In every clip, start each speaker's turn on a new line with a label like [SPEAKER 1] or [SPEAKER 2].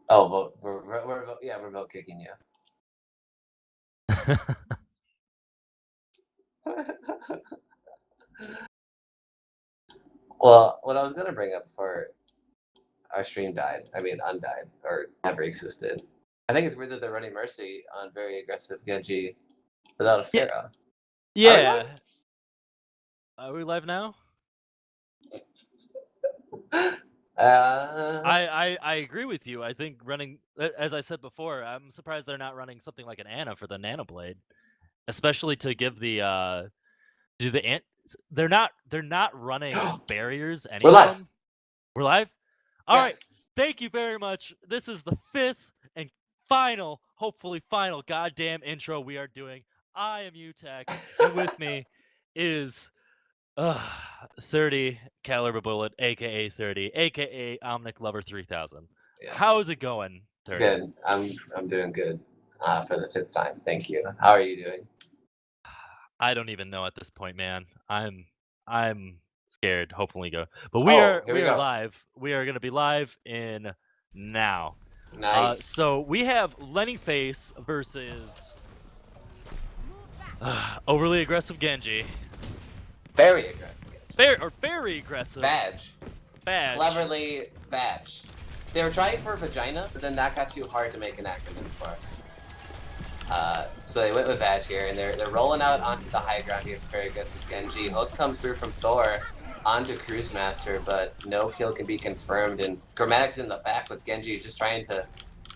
[SPEAKER 1] Oh, we're vote kicking you. Well, what I was gonna bring up before our stream died, I mean undied, or never existed. I think it's weird that they're running Mercy on very aggressive Genji without a
[SPEAKER 2] Yeah.
[SPEAKER 1] Pharaoh. Are we
[SPEAKER 2] Yeah.
[SPEAKER 1] live?
[SPEAKER 2] Are we live now?
[SPEAKER 1] Uh,
[SPEAKER 2] I agree with you. I think running, as I said before, I'm surprised they're not running something like an Ana for the Nano Blade, especially to give the do the ant. They're not running barriers. Any
[SPEAKER 1] we're
[SPEAKER 2] of
[SPEAKER 1] live.
[SPEAKER 2] them? We're live. All
[SPEAKER 1] Yeah.
[SPEAKER 2] right. Thank you very much. This is the 5th and final, hopefully final, goddamn intro we are doing. I am UTech, and with me is 30 caliber bullet, aka 30, aka Omnic Lover 3000.
[SPEAKER 1] Yeah.
[SPEAKER 2] How's it going, 30?
[SPEAKER 1] Good. I'm doing good for the 5th time. Thank you. How are you doing?
[SPEAKER 2] I don't even know at this point, man. I'm scared. Hopefully go. But we are
[SPEAKER 1] go.
[SPEAKER 2] live. We are gonna be live in now.
[SPEAKER 1] Nice.
[SPEAKER 2] So we have Lenny Face versus overly aggressive Genji.
[SPEAKER 1] Very aggressive.
[SPEAKER 2] Very aggressive.
[SPEAKER 1] VAG.
[SPEAKER 2] VAG.
[SPEAKER 1] Cleverly VAG. They were trying for vagina, but then that got too hard to make an acronym for. So they went with VAG here, and they're rolling out onto the high ground here for very aggressive Genji. Hook comes through from Thor onto Cruise Master, but no kill can be confirmed, and Chromatic's in the back with Genji just trying to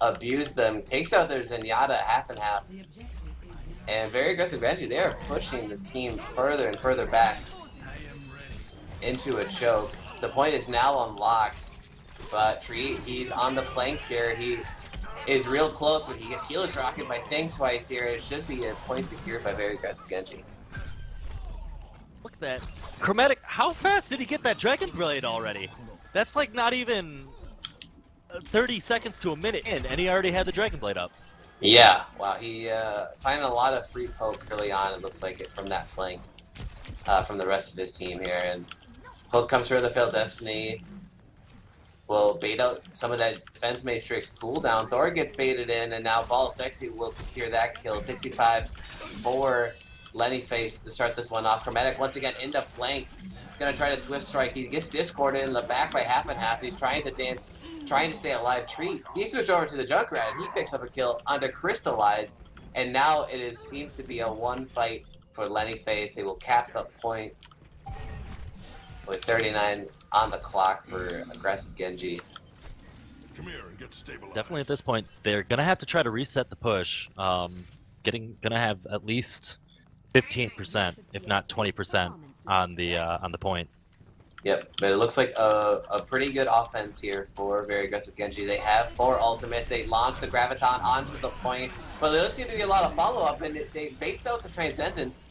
[SPEAKER 1] abuse them. Takes out their Zenyatta half and half. And very aggressive Genji, they are pushing this team further and further back into a choke. The point is now unlocked, but Tree, he's on the flank here. He is real close, but he gets Helix Rocket by Think twice here. It should be a point secured by very aggressive Genji.
[SPEAKER 2] Look at that. Chromatic, how fast did he get that Dragon Blade already? That's like not even 30 seconds to a minute in, and he already had the Dragon Blade up.
[SPEAKER 1] Yeah, wow, he finding a lot of free poke early on, it looks like it, from that flank, from the rest of his team here. And Hook comes through the Failed Destiny, will bait out some of that Defense Matrix cooldown. Thor gets baited in, and now BOL S3W1 will secure that kill. 65 for Lenny Face to start this one off. Chromatic once again into flank. He's going to try to Swift Strike. He gets discorded in the back by half and half. He's trying to dance, trying to stay alive. Treat. He switched over to the Junkrat, and he picks up a kill onto Crystallize. And now it seems to be a one fight for Lenny Face. They will cap the point with 39 on the clock for aggressive Genji.
[SPEAKER 3] Come here and get stabilized.
[SPEAKER 2] Definitely at this point, they're gonna have to try to reset the push. Gonna have at least 15%, if not 20%, on the point.
[SPEAKER 1] Yep, but it looks like a pretty good offense here for very aggressive Genji. They have 4 ultimates. They launch the Graviton onto the point, but they don't seem to get a lot of follow-up, and they baits out the Transcendence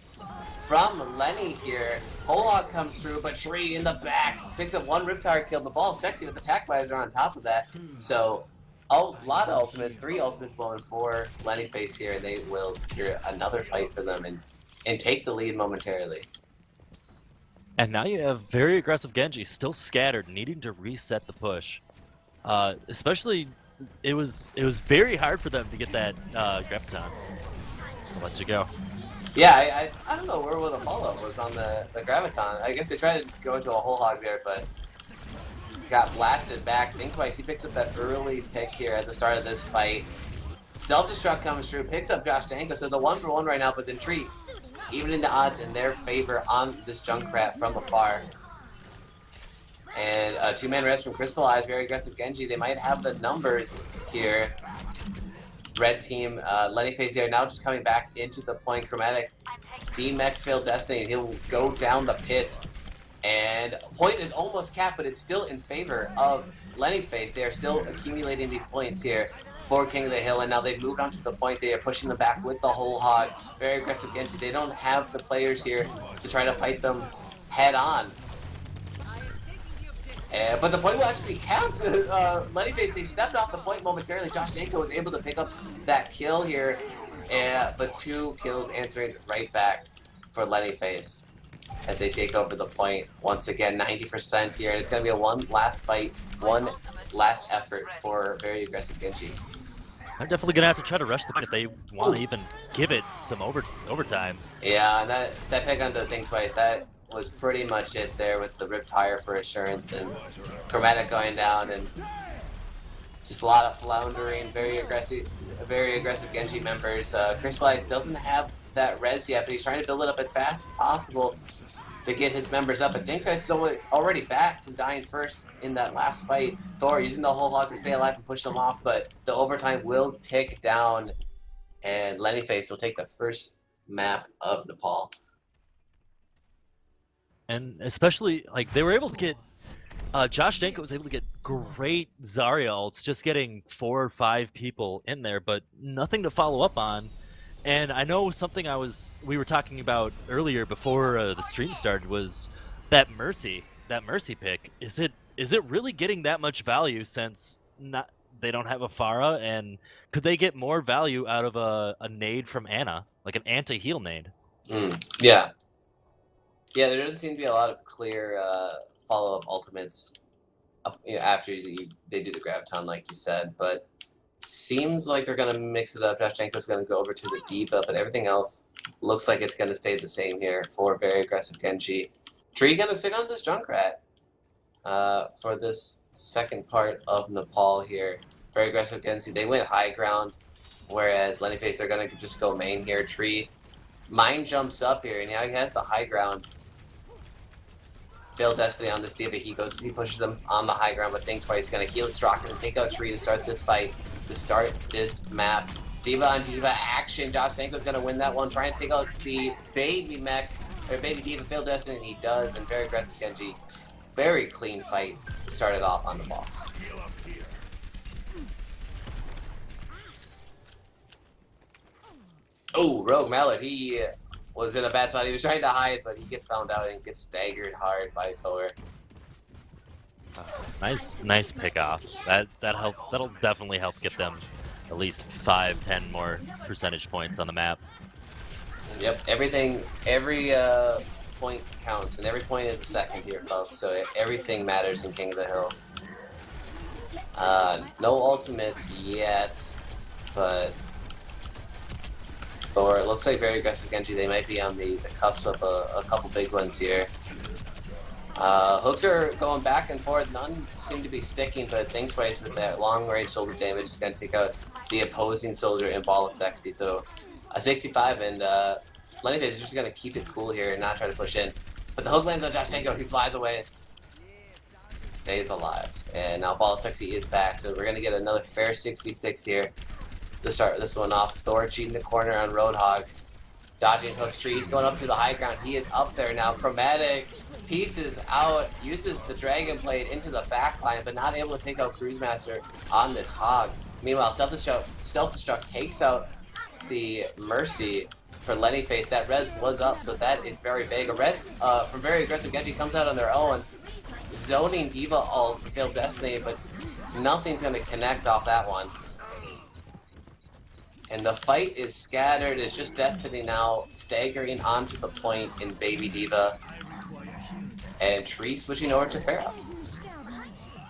[SPEAKER 1] from Lenny here. Polog comes through, but Tree in the back picks up 1 Riptire kill. The ball sexy with the attack visor on top of that. So a lot of ultimates, 3 ultimates blowing for Lenny Face here, and they will secure another fight for them and take the lead momentarily.
[SPEAKER 2] And now you have very aggressive Genji, still scattered, needing to reset the push. Especially, it was very hard for them to get that Graviton. I'll let you go.
[SPEAKER 1] Yeah, I don't know where the follow-up was on the Graviton. I guess they tried to go into a whole hog there, but got blasted back. Think twice. He picks up that early pick here at the start of this fight. Self-destruct comes through, picks up Josh Danko, so it's a 1-for-1 right now, but then Tree even into odds in their favor on this Junkrat from afar. And a 2-man rest from Crystallize, very aggressive Genji. They might have the numbers here. Red team, Lenny Face there now just coming back into the point. Chromatic, D-Mex Failed Destiny, and he'll go down the pit. And point is almost capped, but it's still in favor of Lenny Face. They are still accumulating these points here for King of the Hill, and now they've moved on to the point. They are pushing them back with the whole hog. Very aggressive Genji. They don't have the players here to try to fight them head on. But the point will actually be capped. Lenny Face, they stepped off the point momentarily. Josh Danko was able to pick up that kill here, but 2 kills answering right back for Lenny Face as they take over the point once again. 90% here, and it's going to be a one last fight, 1 last effort for very aggressive Genji.
[SPEAKER 2] They're definitely gonna have to try to rush the pit if they want to even give it some overtime.
[SPEAKER 1] Yeah, and that pick onto the thing twice, that was pretty much it there with the ripped tire for assurance and Chromatic going down and just a lot of floundering, very aggressive Genji members. Crystallize doesn't have that res yet, but he's trying to build it up as fast as possible to get his members up. I think Twice is already back from dying first in that last fight. Thor using the whole hog to stay alive and push them off, but the overtime will tick down, and Lenny Face will take the first map of Nepal.
[SPEAKER 2] And especially, like, they were able to get Josh Danko was able to get great Zarya ults, just getting 4 or 5 people in there, but nothing to follow up on. And I know something we were talking about earlier before the stream started was that Mercy pick. Is it really getting that much value since they don't have a Pharah, and could they get more value out of a nade from Ana, like an anti-heal nade?
[SPEAKER 1] Yeah. Yeah, there doesn't seem to be a lot of clear follow-up ultimates after they do the Graviton, like you said, but seems like they're going to mix it up. Joshchenko's going to go over to the D.Va, but everything else looks like it's going to stay the same here for very aggressive Genji. Tree going to stick on this Junkrat for this second part of Nepal here. Very aggressive Genji. They went high ground, whereas Lenny Face are going to just go main here. Tree Mine jumps up here, and now he has the high ground. Failed Destiny on this D.Va. He pushes them on the high ground, but Think Twice going to Helix Rocket and take out Tree to start this fight, to start this map. D.Va on D.Va action. Josh Sanko's going to win that one, trying to take out the baby mech, or baby D.Va. Failed Destiny, and he does, and very aggressive Genji. Very clean fight to start it off on the ball. Oh, Rogue Mallard, he was in a bad spot. He was trying to hide, but he gets found out and gets staggered hard by Thor.
[SPEAKER 2] Nice pick off. That'll definitely help get them at least 5-10 more percentage points on the map.
[SPEAKER 1] Yep, every point counts, and every point is a second here, folks. So everything matters in King of the Hill. No ultimates yet, but Thor, it looks like very aggressive Genji. They might be on the cusp of a couple big ones here. Hooks are going back and forth. None seem to be sticking, but Think Twice with that long-range shoulder damage is going to take out the opposing soldier in BOL S3W1. So a 65, and Lenny Face is just going to keep it cool here and not try to push in. But the hook lands on Josh Tango. He flies away. Stays alive. And now BOL S3W1 is back, so we're going to get another fair 6v6 here to start this one off. Thor cheating the corner on Roadhog. Dodging Hook's tree. He's going up to the high ground. He is up there now. Chromatic pieces out, uses the Dragon Blade into the back line, but not able to take out Cruise Master on this Hog. Meanwhile, Self-Destruct takes out the Mercy for Lenny Face. That res was up, so that is very big. A res from very aggressive Genji comes out on their own. Zoning D.Va ult for Failed Destiny, but nothing's going to connect off that one. And the fight is scattered. It's just Destiny now staggering onto the point in Baby D.Va. And Tree switching over to Pharah.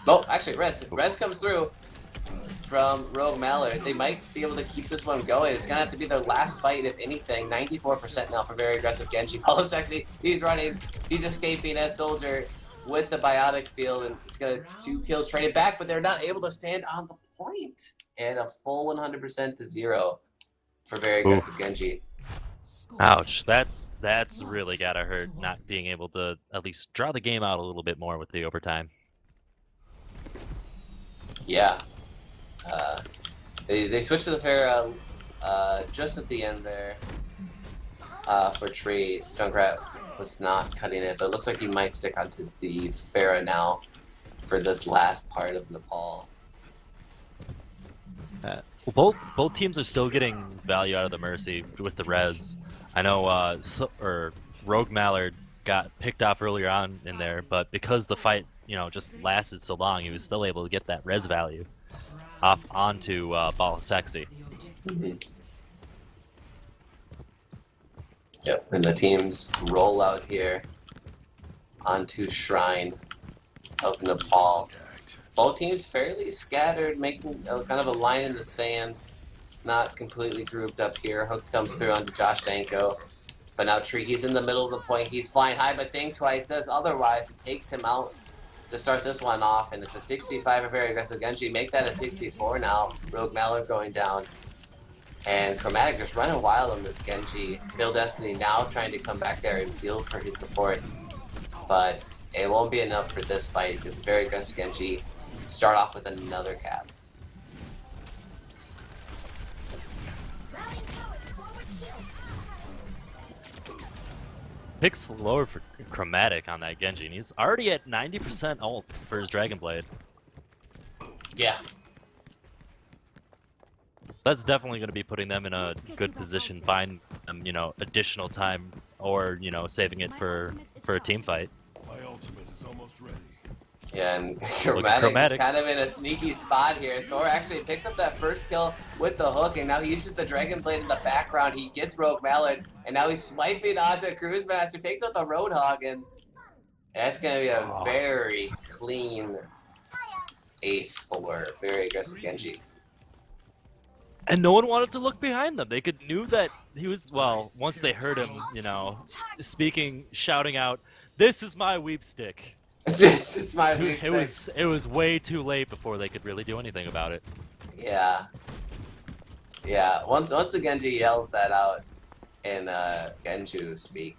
[SPEAKER 1] Oh, actually, Res comes through from Rogue Mallard. They might be able to keep this one going. It's going to have to be their last fight, if anything. 94% now for very aggressive Genji. BOL S3W1, he's running. He's escaping as Soldier with the Biotic Field. And it's going to 2 kills traded back, but they're not able to stand on the point. And a full 100% to 0 for very aggressive Genji.
[SPEAKER 2] Ouch, that's really gotta hurt, not being able to at least draw the game out a little bit more with the overtime.
[SPEAKER 1] Yeah. They switched to the Pharah just at the end there for Tree. Junkrat was not cutting it, but it looks like he might stick onto the Pharah now for this last part of Nepal.
[SPEAKER 2] Well, both teams are still getting value out of the Mercy with the res. I know Rogue Mallard got picked off earlier on in there, but because the fight, just lasted so long, he was still able to get that res value off onto BOL S3W1.
[SPEAKER 1] Mm-hmm. Yep, and the teams roll out here onto Shrine of Nepal. both teams fairly scattered, making kind of a line in the sand, not completely grouped up here. Hook comes through onto Josh Danko. But now Tree, he's in the middle of the point. He's flying high, but Think Twice says otherwise. It takes him out to start this one off, and it's a 6v5, a very aggressive Genji. Make that a 6v4 now. Rogue Mallard going down. And Chromatic just running wild on this Genji. Phil Destiny now trying to come back there and peel for his supports. But it won't be enough for this fight because it's very aggressive Genji. Start off with another cap.
[SPEAKER 2] Picks lower for Chromatic on that Genji, and he's already at 90% ult for his Dragon Blade.
[SPEAKER 1] Yeah.
[SPEAKER 2] That's definitely going to be putting them in a good position, buying them, additional time, or, saving it for a team fight.
[SPEAKER 3] My ultimate is almost ready.
[SPEAKER 1] Yeah, and Chromatic is kind of in a sneaky spot here. Thor actually picks up that first kill with the hook, and now he uses the Dragon Blade in the background. He gets Rogue Mallard, and now he's swiping onto Cruise Master, takes out the Roadhog, and that's going to be a very clean ace for very aggressive Genji.
[SPEAKER 2] And no one wanted to look behind them. They knew that he was, once they heard him, speaking, shouting out, "This is my weep stick."
[SPEAKER 1] This is my weep stick.
[SPEAKER 2] It was way too late before they could really do anything about it.
[SPEAKER 1] Yeah. Yeah, once the Genji yells that out in Genju speak,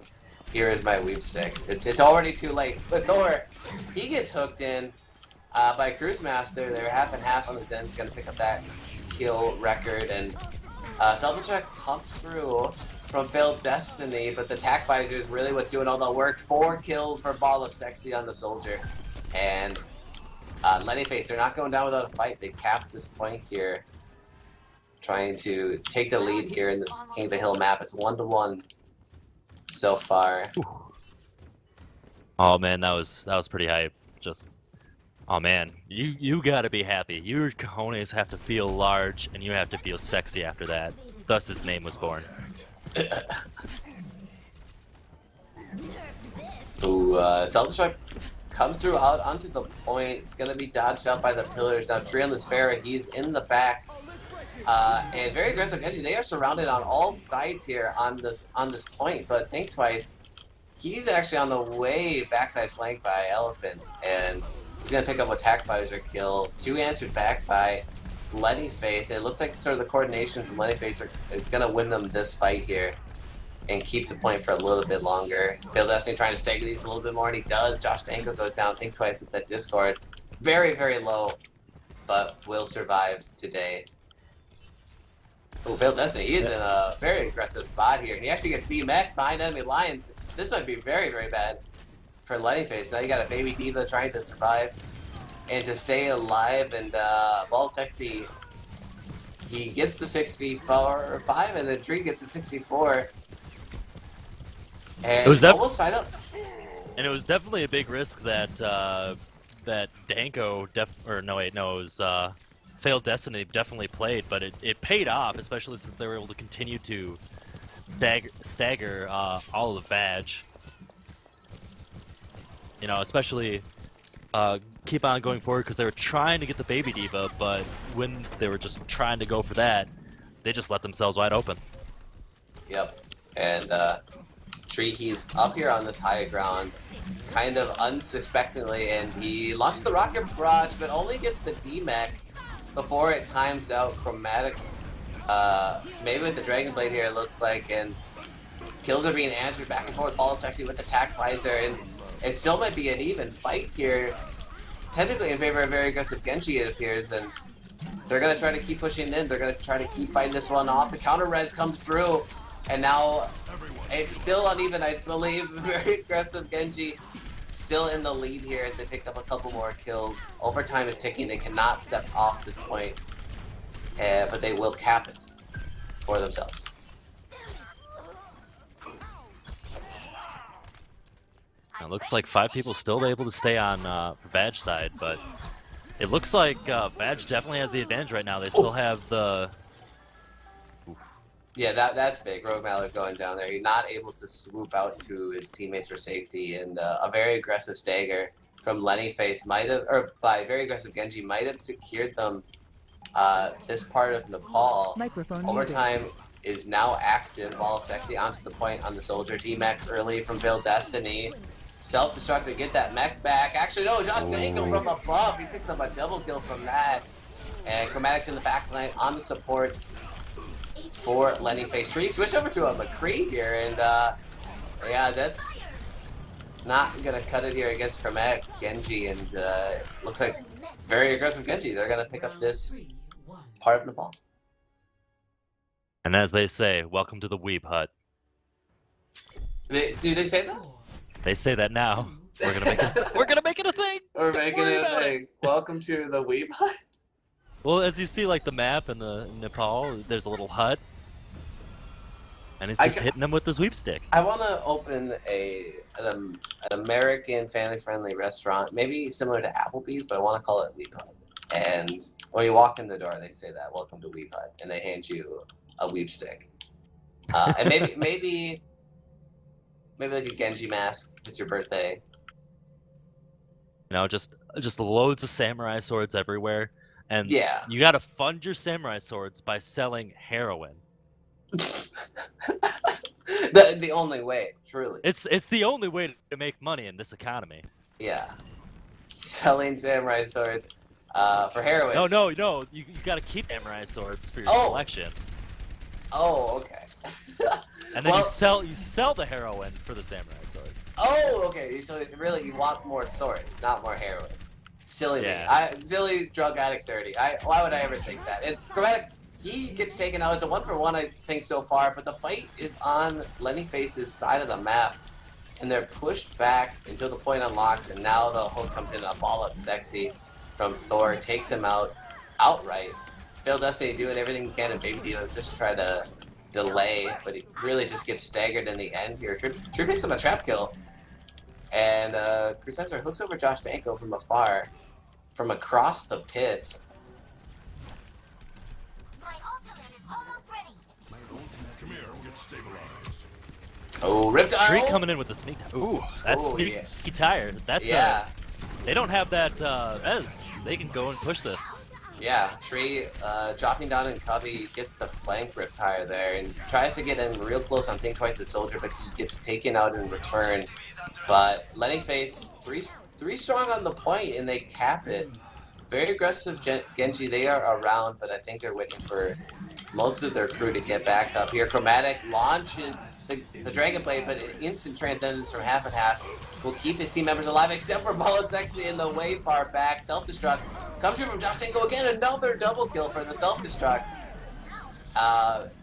[SPEAKER 1] "Here is my weep stick," it's already too late. But Thor, he gets hooked in by Cruise Master. They're half and half on his end. He's going to pick up that kill record, and Self-Check comes through from Failed Destiny, but the Tac Visor is really what's doing all the work. 4 kills for BOL S3W1 on the Soldier. And Lenny Face, they're not going down without a fight. They capped this point here, trying to take the lead here in this King of the Hill map. It's 1-1 so far.
[SPEAKER 2] Oh man, that was pretty hype. Oh man, you gotta be happy. Your cojones have to feel large, and you have to feel sexy after that. Thus his name was born.
[SPEAKER 1] Ooh, Self-Destruct comes through out onto the point. It's gonna be dodged out by the pillars. Now Tree on this Pharah, he's in the back. And very aggressive Genji. They are surrounded on all sides here on this point, but Think Twice, he's actually on the way backside flank by Elephant, and he's gonna pick up a Tac Visor kill. 2 answered back by Lenny Face, and it looks like sort of the coordination from Lenny Face is gonna win them this fight here and keep the point for a little bit longer. Phil Destiny trying to stagger these a little bit more, and he does. Josh Danko goes down. Think Twice with that Discord. Very, very low, but will survive today. Oh, Phil Destiny, he is in a very aggressive spot here, and he actually gets DMX behind enemy lines. This might be very, very bad for Lenny Face. Now you got a baby diva trying to survive and to stay alive, and BOL S3W1, he gets the 6v4 or 5, and then Tree gets the 6v4. And
[SPEAKER 2] it was
[SPEAKER 1] almost tied up.
[SPEAKER 2] And it was definitely a big risk that that Danko it was Failed Destiny definitely played, but it paid off, especially since they were able to continue to stagger all of the VAG. Especially keep on going forward because they were trying to get the baby diva, but when they were just trying to go for that, they just let themselves wide open.
[SPEAKER 1] Yep. And Tree, he's up here on this high ground, kind of unsuspectingly, and he launches the rocket barrage, but only gets the D-Mech before it times out. Chromatic, maybe with the Dragon Blade here, it looks like, and kills are being answered back and forth. BOL S3W1 with the Tac Visor, and it still might be an even fight here, technically in favor of very aggressive Genji, it appears, and they're going to try to keep pushing in. They're going to try to keep fighting this one off. The counter res comes through, and now it's still uneven, I believe. Very aggressive Genji still in the lead here as they pick up a couple more kills. Overtime is ticking. They cannot step off this point, but they will cap it for themselves.
[SPEAKER 2] It looks like 5 people still able to stay on for VAG side, but it looks like VAG definitely has the advantage right now. They still have the...
[SPEAKER 1] Yeah, that's big. Rogue Mallard going down there. He's not able to swoop out to his teammates for safety, and a very aggressive stagger from Lenny Face might have, or by very aggressive Genji, might have secured them this part of Nepal.
[SPEAKER 4] Microphone muted.
[SPEAKER 1] Overtime is now active. Ball sexy onto the point on the soldier. D-Mech early from Bill Destiny. Self-destruct to get that mech back. Actually, no, Josh Dangle from above. He picks up a double kill from that. And Chromatic's in the back line on the supports for Lenny Face. Tree switch over to a McCree here, and yeah, that's not gonna cut it here against Chromatic's Genji, and looks like very aggressive Genji. They're gonna pick up this part of Nepal.
[SPEAKER 2] And as they say, welcome to the Weeb Hut.
[SPEAKER 1] Do they say that?
[SPEAKER 2] They say that now. We're gonna make it. We're gonna make it a thing.
[SPEAKER 1] We're
[SPEAKER 2] Don't
[SPEAKER 1] making
[SPEAKER 2] worry
[SPEAKER 1] it a
[SPEAKER 2] about
[SPEAKER 1] thing. Welcome to the Weeb Hut.
[SPEAKER 2] Well, as you see, like the map in the Nepal, there's a little hut, and he's just hitting them with the sweep stick.
[SPEAKER 1] I want to open an American family-friendly restaurant, maybe similar to Applebee's, but I want to call it Weeb Hut. And when you walk in the door, they say that, "Welcome to Weeb Hut," and they hand you a weeb stick. And maybe like a Genji mask if it's your birthday.
[SPEAKER 2] You know, just loads of samurai swords everywhere, and
[SPEAKER 1] Yeah.
[SPEAKER 2] you gotta fund your samurai swords by selling heroin.
[SPEAKER 1] the only way, truly.
[SPEAKER 2] It's the only way to make money in this economy.
[SPEAKER 1] Yeah. Selling samurai swords for heroin.
[SPEAKER 2] No, you gotta keep samurai swords for your
[SPEAKER 1] Oh.
[SPEAKER 2] collection,
[SPEAKER 1] Oh, okay.
[SPEAKER 2] and then
[SPEAKER 1] Well-
[SPEAKER 2] you sell the heroin for the samurai sword.
[SPEAKER 1] Oh, okay. So it's really you want more swords, not more heroin. Silly
[SPEAKER 2] Yeah.
[SPEAKER 1] me. Silly drug addict dirty. Why would I ever think that? And Chromatic, he gets taken out. It's a 1-for-1, I think, so far. But the fight is on Lenny Face's side of the map, and they're pushed back until the point unlocks. And now the hook comes in. A ball of sexy from Thor takes him out outright. Phil Destiny doing everything he can, and Baby Dio just try to delay, but he really just gets staggered in the end here. Tree picks up a trap kill. And Chris Spencer hooks over Josh Danko from afar, from across the pit.
[SPEAKER 5] My ultimate is almost ready.
[SPEAKER 3] Come here, we'll get stabilized.
[SPEAKER 1] Oh, Riptide!
[SPEAKER 2] Tree coming in with the sneak. Ooh, that's
[SPEAKER 1] Oh,
[SPEAKER 2] sneaky
[SPEAKER 1] yeah.
[SPEAKER 2] tired. That's
[SPEAKER 1] Yeah,
[SPEAKER 2] they don't have that Ez. They can go and push this.
[SPEAKER 1] yeah. Tree dropping down in Covey gets the flank Riptide there and tries to get in real close on Think Twice's soldier, but he gets taken out in return. But Lenny Face, three strong on the point, and they cap it. Very aggressive Genji. They are around, but I think they're waiting for most of their crew to get back up here. Chromatic launches the Dragon Blade, but an instant transcendence from half and half will keep his team members alive, except for BOL S3W1 in the way far back. Self-destruct comes through from Josh Tango again. Another double kill for the self-destruct.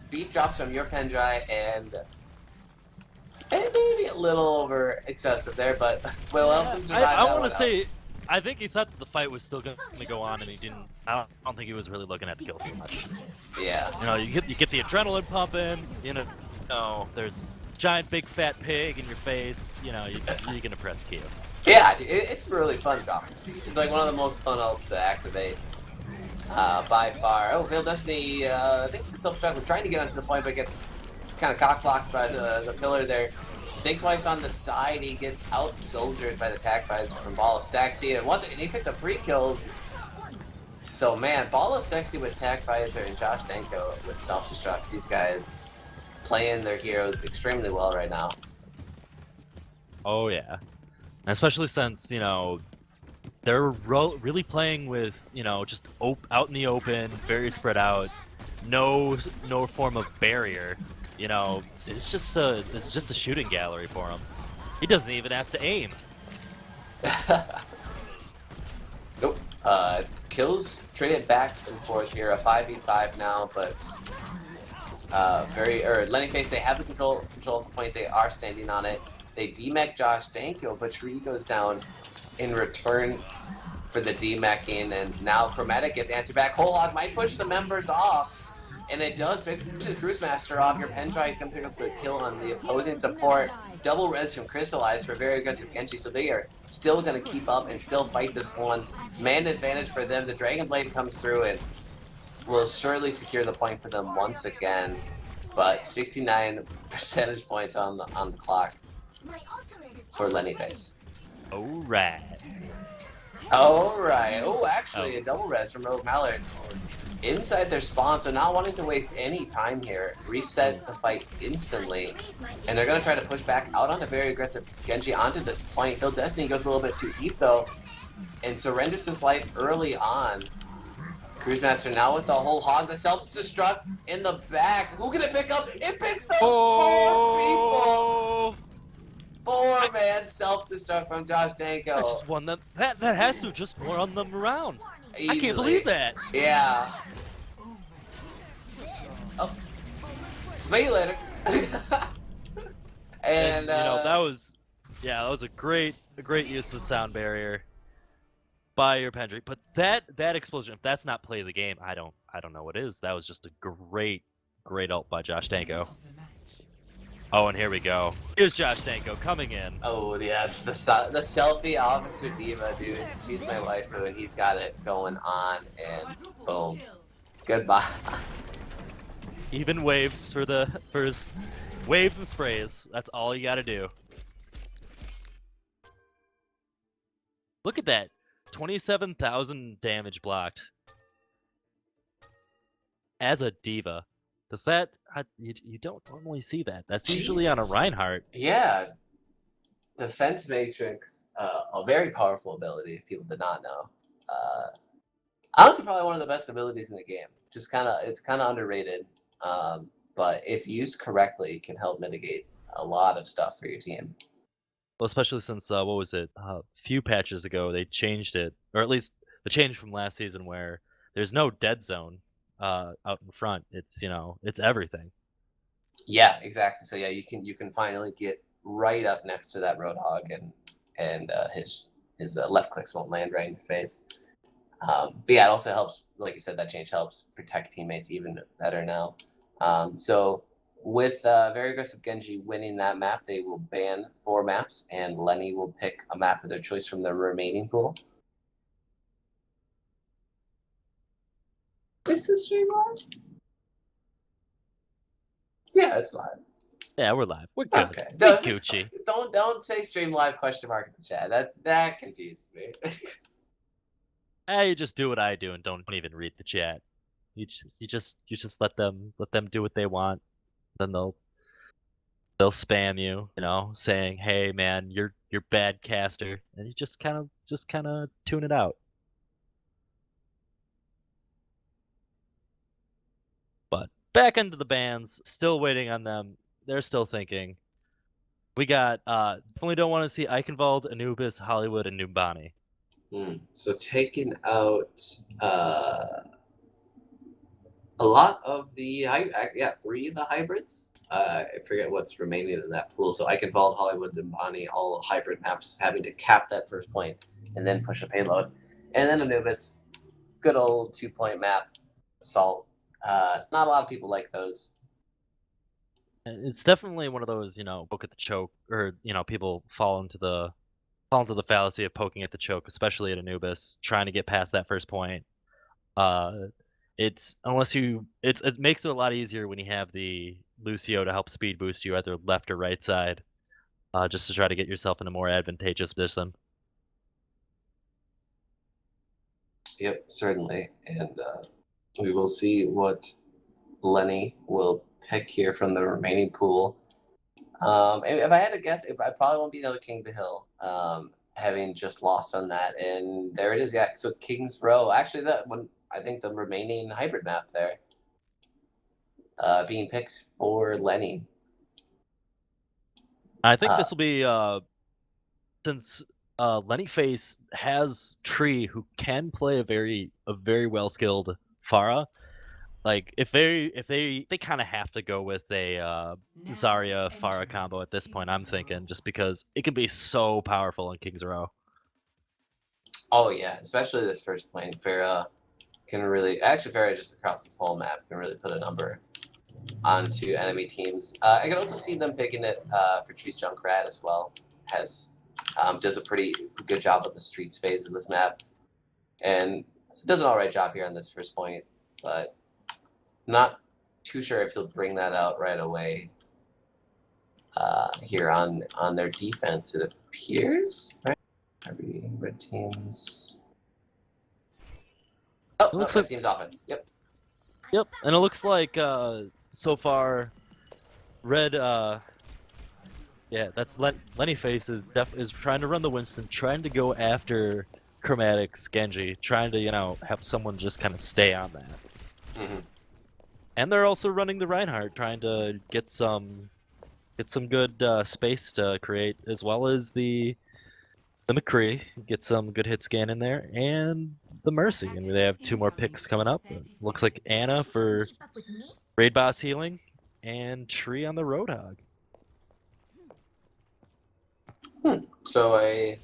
[SPEAKER 1] Beat drops from your Pendry, and maybe a little over excessive there, but Will Elton survived
[SPEAKER 2] I
[SPEAKER 1] that
[SPEAKER 2] want
[SPEAKER 1] one
[SPEAKER 2] to
[SPEAKER 1] out.
[SPEAKER 2] say, I think he thought that the fight was still going to go on, and he didn't. I don't think he was really looking at the kill too much.
[SPEAKER 1] Yeah.
[SPEAKER 2] You know, you get the adrenaline pumping. You know, there's giant big fat pig in your face. You know, you're gonna press Q.
[SPEAKER 1] Yeah, it's really fun dropping. It's like one of the most fun ults to activate by far. Oh, Veil Destiny, I think the self-destruct was trying to get onto the point, but gets kind of cock-blocked by the pillar there. Think Twice on the side, he gets out-soldiered by the attack visor from BOL S3W1, and once again, he picks up 3 kills. So man, BOL S3W1 with attack visor and Josh Danko with self-destructs. These guys playing their heroes extremely well right now.
[SPEAKER 2] Oh yeah, and especially since they're really playing with just out in the open, very spread out, no form of barrier. It's just a shooting gallery for him. He doesn't even have to aim.
[SPEAKER 1] Nope. Kills traded back and forth here. A 5v5 now, but Lenny Face, they have the control of the point. They are standing on it. They demech Josh Danko, but Tree goes down in return for the demeching, and now Chromatic gets answered back. Whole Hog might push the members off, and it does. Pushes Cruise Master off. Your Pendry is going to pick up the kill on the opposing support. Double res from Crystallize for very aggressive Genji, so they are still going to keep up and still fight this one. Man advantage for them. The Dragon Blade comes through and will surely secure the point for them once again. But 69 percentage points on the clock
[SPEAKER 5] My ultimate is
[SPEAKER 1] for Lenny Face.
[SPEAKER 2] Alright.
[SPEAKER 1] Alright. Oh, actually, a double res from Rogue Mallard. Inside their spawn, so not wanting to waste any time here. Reset the fight instantly. And they're going to try to push back out on a very aggressive Genji onto this point. Phil Destiny goes a little bit too deep, though, and surrenders his life early on. Cruise Master now with the whole hog, the self-destruct in the back. Who can it pick up? It picks up 4 people! 4-man self-destruct from Josh
[SPEAKER 2] I
[SPEAKER 1] Danko.
[SPEAKER 2] just won them. That has to just run them around.
[SPEAKER 1] Easily.
[SPEAKER 2] I can't believe that.
[SPEAKER 1] Yeah. Oh. See you later. And
[SPEAKER 2] you know, that was a great use of the sound barrier by your Pendrick. But that explosion, if that's not play of the game, I don't know what is. That was just a great ult by Josh Danko. Oh, and here we go. Here's Josh Danko coming in.
[SPEAKER 1] Oh yes, the selfie Officer Diva, dude. She's my waifu, and he's got it going on, and boom, goodbye.
[SPEAKER 2] Even waves for his waves and sprays. That's all you gotta do. Look at that, 27,000 damage blocked. As a diva, does that you don't normally see that? That's usually on a Reinhardt.
[SPEAKER 1] Yeah, Defense Matrix, a very powerful ability. If people did not know, honestly, probably one of the best abilities in the game. Just it's kind of underrated. But if used correctly, it can help mitigate a lot of stuff for your team.
[SPEAKER 2] Well, especially since what was it? A few patches ago, they changed it, or at least the change from last season, where there's no dead zone out in front. It's it's everything.
[SPEAKER 1] Yeah, exactly. So yeah, you can finally get right up next to that Roadhog, and his left clicks won't land right in your face. But yeah, it also helps, like you said, that change helps protect teammates even better now. So with very aggressive Genji winning that map, they will ban 4 maps, and Lenny will pick a map of their choice from the remaining pool. Is this stream live? Yeah, it's live.
[SPEAKER 2] Yeah, we're live. We're good.
[SPEAKER 1] Okay.
[SPEAKER 2] We're Gucci.
[SPEAKER 1] Don't say stream live question mark in the chat. That confuses me.
[SPEAKER 2] You just do what I do and don't even read the chat. You just let them do what they want. Then they'll spam you, saying, "Hey man, you're bad caster," and you just kind of tune it out. But back into the bans, still waiting on them. They're still thinking. We got definitely don't want to see Eichenwald, Anubis, Hollywood, and Numbani.
[SPEAKER 1] So taking out a lot of the 3 of the hybrids. I forget what's remaining in that pool. So Eichenwald, Hollywood, Numbani, all hybrid maps having to cap that first point and then push a payload. And then Anubis, good old 2-point map, Assault. Not a lot of people like those.
[SPEAKER 2] It's definitely one of those, poke at the choke, or people fall into the fallacy of poking at the choke, especially at Anubis, trying to get past that first point. It makes it a lot easier when you have the Lucio to help speed boost you either left or right side, just to try to get yourself in a more advantageous position.
[SPEAKER 1] Yep, certainly. And we will see what Lenny will pick here from the remaining pool. If I had to guess, I probably won't be another King of the Hill, having just lost on that. And there it is. Yeah, so King's Row. Actually, that one, I think the remaining hybrid map there, being picked for Lenny.
[SPEAKER 2] I think this will be since Lenny Face has Tree, who can play a very well skilled Pharah. Like if they kind of have to go with a Zarya Pharah combo at this point, I'm thinking, just because it can be so powerful in King's Row.
[SPEAKER 1] Oh yeah, especially this first point. Pharah can really, actually Pharah just across this whole map can really put a number onto enemy teams. I can also see them picking it for Tree's Junkrat as well. Does a pretty good job with the streets phase of this map, and does an alright job here on this first point, but not too sure if he'll bring that out right away here on their defense, it appears. Right? Red teams. Oh, no,
[SPEAKER 2] looks
[SPEAKER 1] red
[SPEAKER 2] like-
[SPEAKER 1] team's offense. Yep.
[SPEAKER 2] Yep, and it looks like so far, red. Yeah, that's Lenny Face is trying to run the Winston, trying to go after Chromatic's Genji, trying to have someone just kind of stay on that.
[SPEAKER 1] Mm-hmm.
[SPEAKER 2] And they're also running the Reinhardt, trying to get some good space to create, as well as the McCree, get some good hit scan in there, and the Mercy. And they have 2 more picks coming up. Looks like Anna for Raid Boss healing, and Tree on the Roadhog.
[SPEAKER 1] So a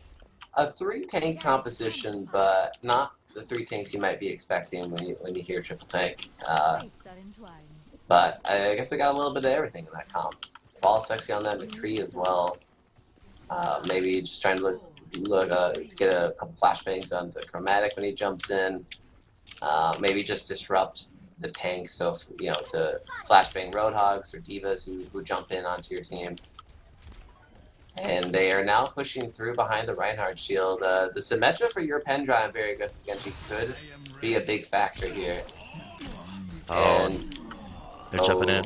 [SPEAKER 1] 3-tank composition, but not the 3 tanks you might be expecting when you hear triple tank. But I guess they got a little bit of everything in that comp. Ball sexy on that McCree as well. Maybe just trying to to get a couple flashbangs on the Chromatic when he jumps in. Maybe just disrupt the tank, so to flashbang Roadhogs or Divas who jump in onto your team. And they are now pushing through behind the Reinhardt shield. The Symmetra for your pen drive and very aggressive Genji could be a big factor here.
[SPEAKER 2] Oh,
[SPEAKER 1] And
[SPEAKER 2] they're jumping in.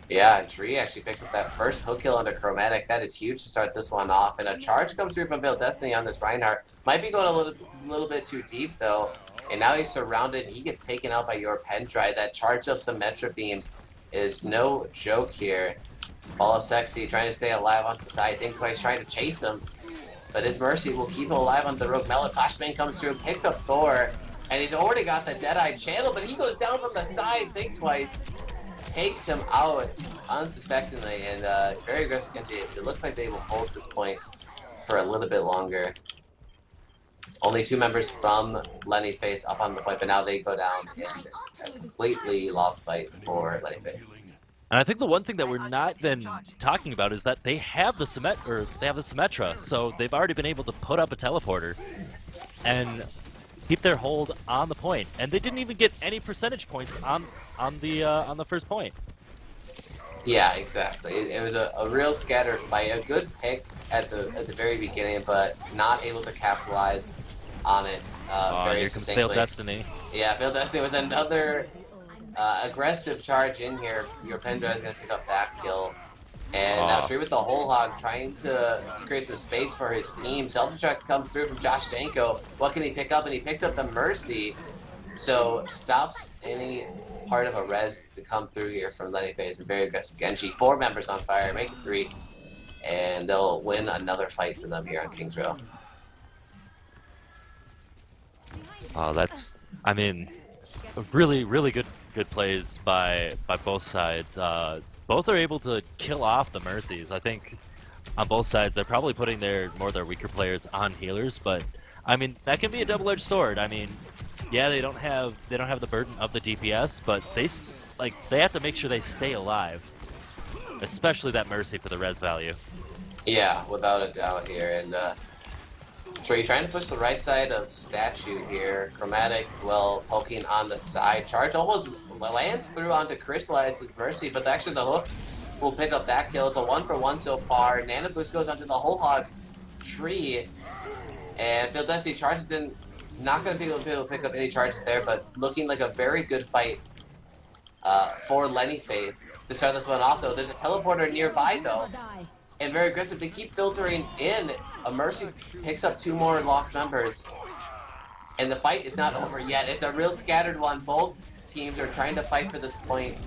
[SPEAKER 1] yeah, Tree actually picks up that first hook kill under Chromatic. That is huge to start this one off. And a charge comes through from Veiled Destiny on this Reinhardt. Might be going a little bit too deep though. And now he's surrounded. He gets taken out by your pen drive. That charged up Symmetra beam is no joke here. BOL S3W1 trying to stay alive on the side. Think twice trying to chase him. But his Mercy will keep him alive on the Rogue Melon. Flashbang comes through, picks up Thor. And he's already got the Deadeye channel, but he goes down from the side. Think twice. Takes him out unsuspectingly. And very aggressive Genji. It looks like they will hold this point for a little bit longer. Only 2 members from Lenny Face up on the point, but now they go down and a completely lost fight for Lenny Face.
[SPEAKER 2] And I think the one thing that we're not been talking about is that they have the Symmetra, so they've already been able to put up a teleporter and keep their hold on the point. And they didn't even get any percentage points on the first point.
[SPEAKER 1] Yeah, exactly. It was a real scatter fight. A good pick at the very beginning, but not able to capitalize on it very
[SPEAKER 2] Here comes
[SPEAKER 1] succinctly.
[SPEAKER 2] Failed Destiny.
[SPEAKER 1] Yeah, Failed Destiny with another aggressive charge in here. Your Pendra is going to pick up that kill. And now Tree with the whole hog trying to create some space for his team. Self-destruct comes through from Josh Danko. What can he pick up? And he picks up the Mercy. So stops any part of a res to come through here from Lenny Face and very aggressive Genji. 4 members on fire, make it 3. And they'll win another fight for them here on Kings Row.
[SPEAKER 2] Oh, that's, I mean, really, really good plays by both sides. Both are able to kill off the Mercies. I think on both sides they're probably putting their weaker players on healers, but I mean that can be a double-edged sword. I mean, yeah, they don't have the burden of the DPS, but they have to make sure they stay alive, especially that Mercy for the res value.
[SPEAKER 1] Yeah, without a doubt here. And Trey trying to push the right side of Statue here. Chromatic, well, poking on the side. Charge almost lands through onto Crystallize's Mercy, but actually the hook will pick up that kill. It's a 1-for-1 so far. Nano Boost goes onto the whole hog Tree. And Failed Destiny charges in. Not going to be able to pick up any charges there, but looking like a very good fight for Lenny Face. To start this one off, though, there's a teleporter nearby, though. And very aggressive. They keep filtering in. A Mercy picks up 2 more lost members. And the fight is not over yet. It's a real scattered one. Both teams are trying to fight for this point.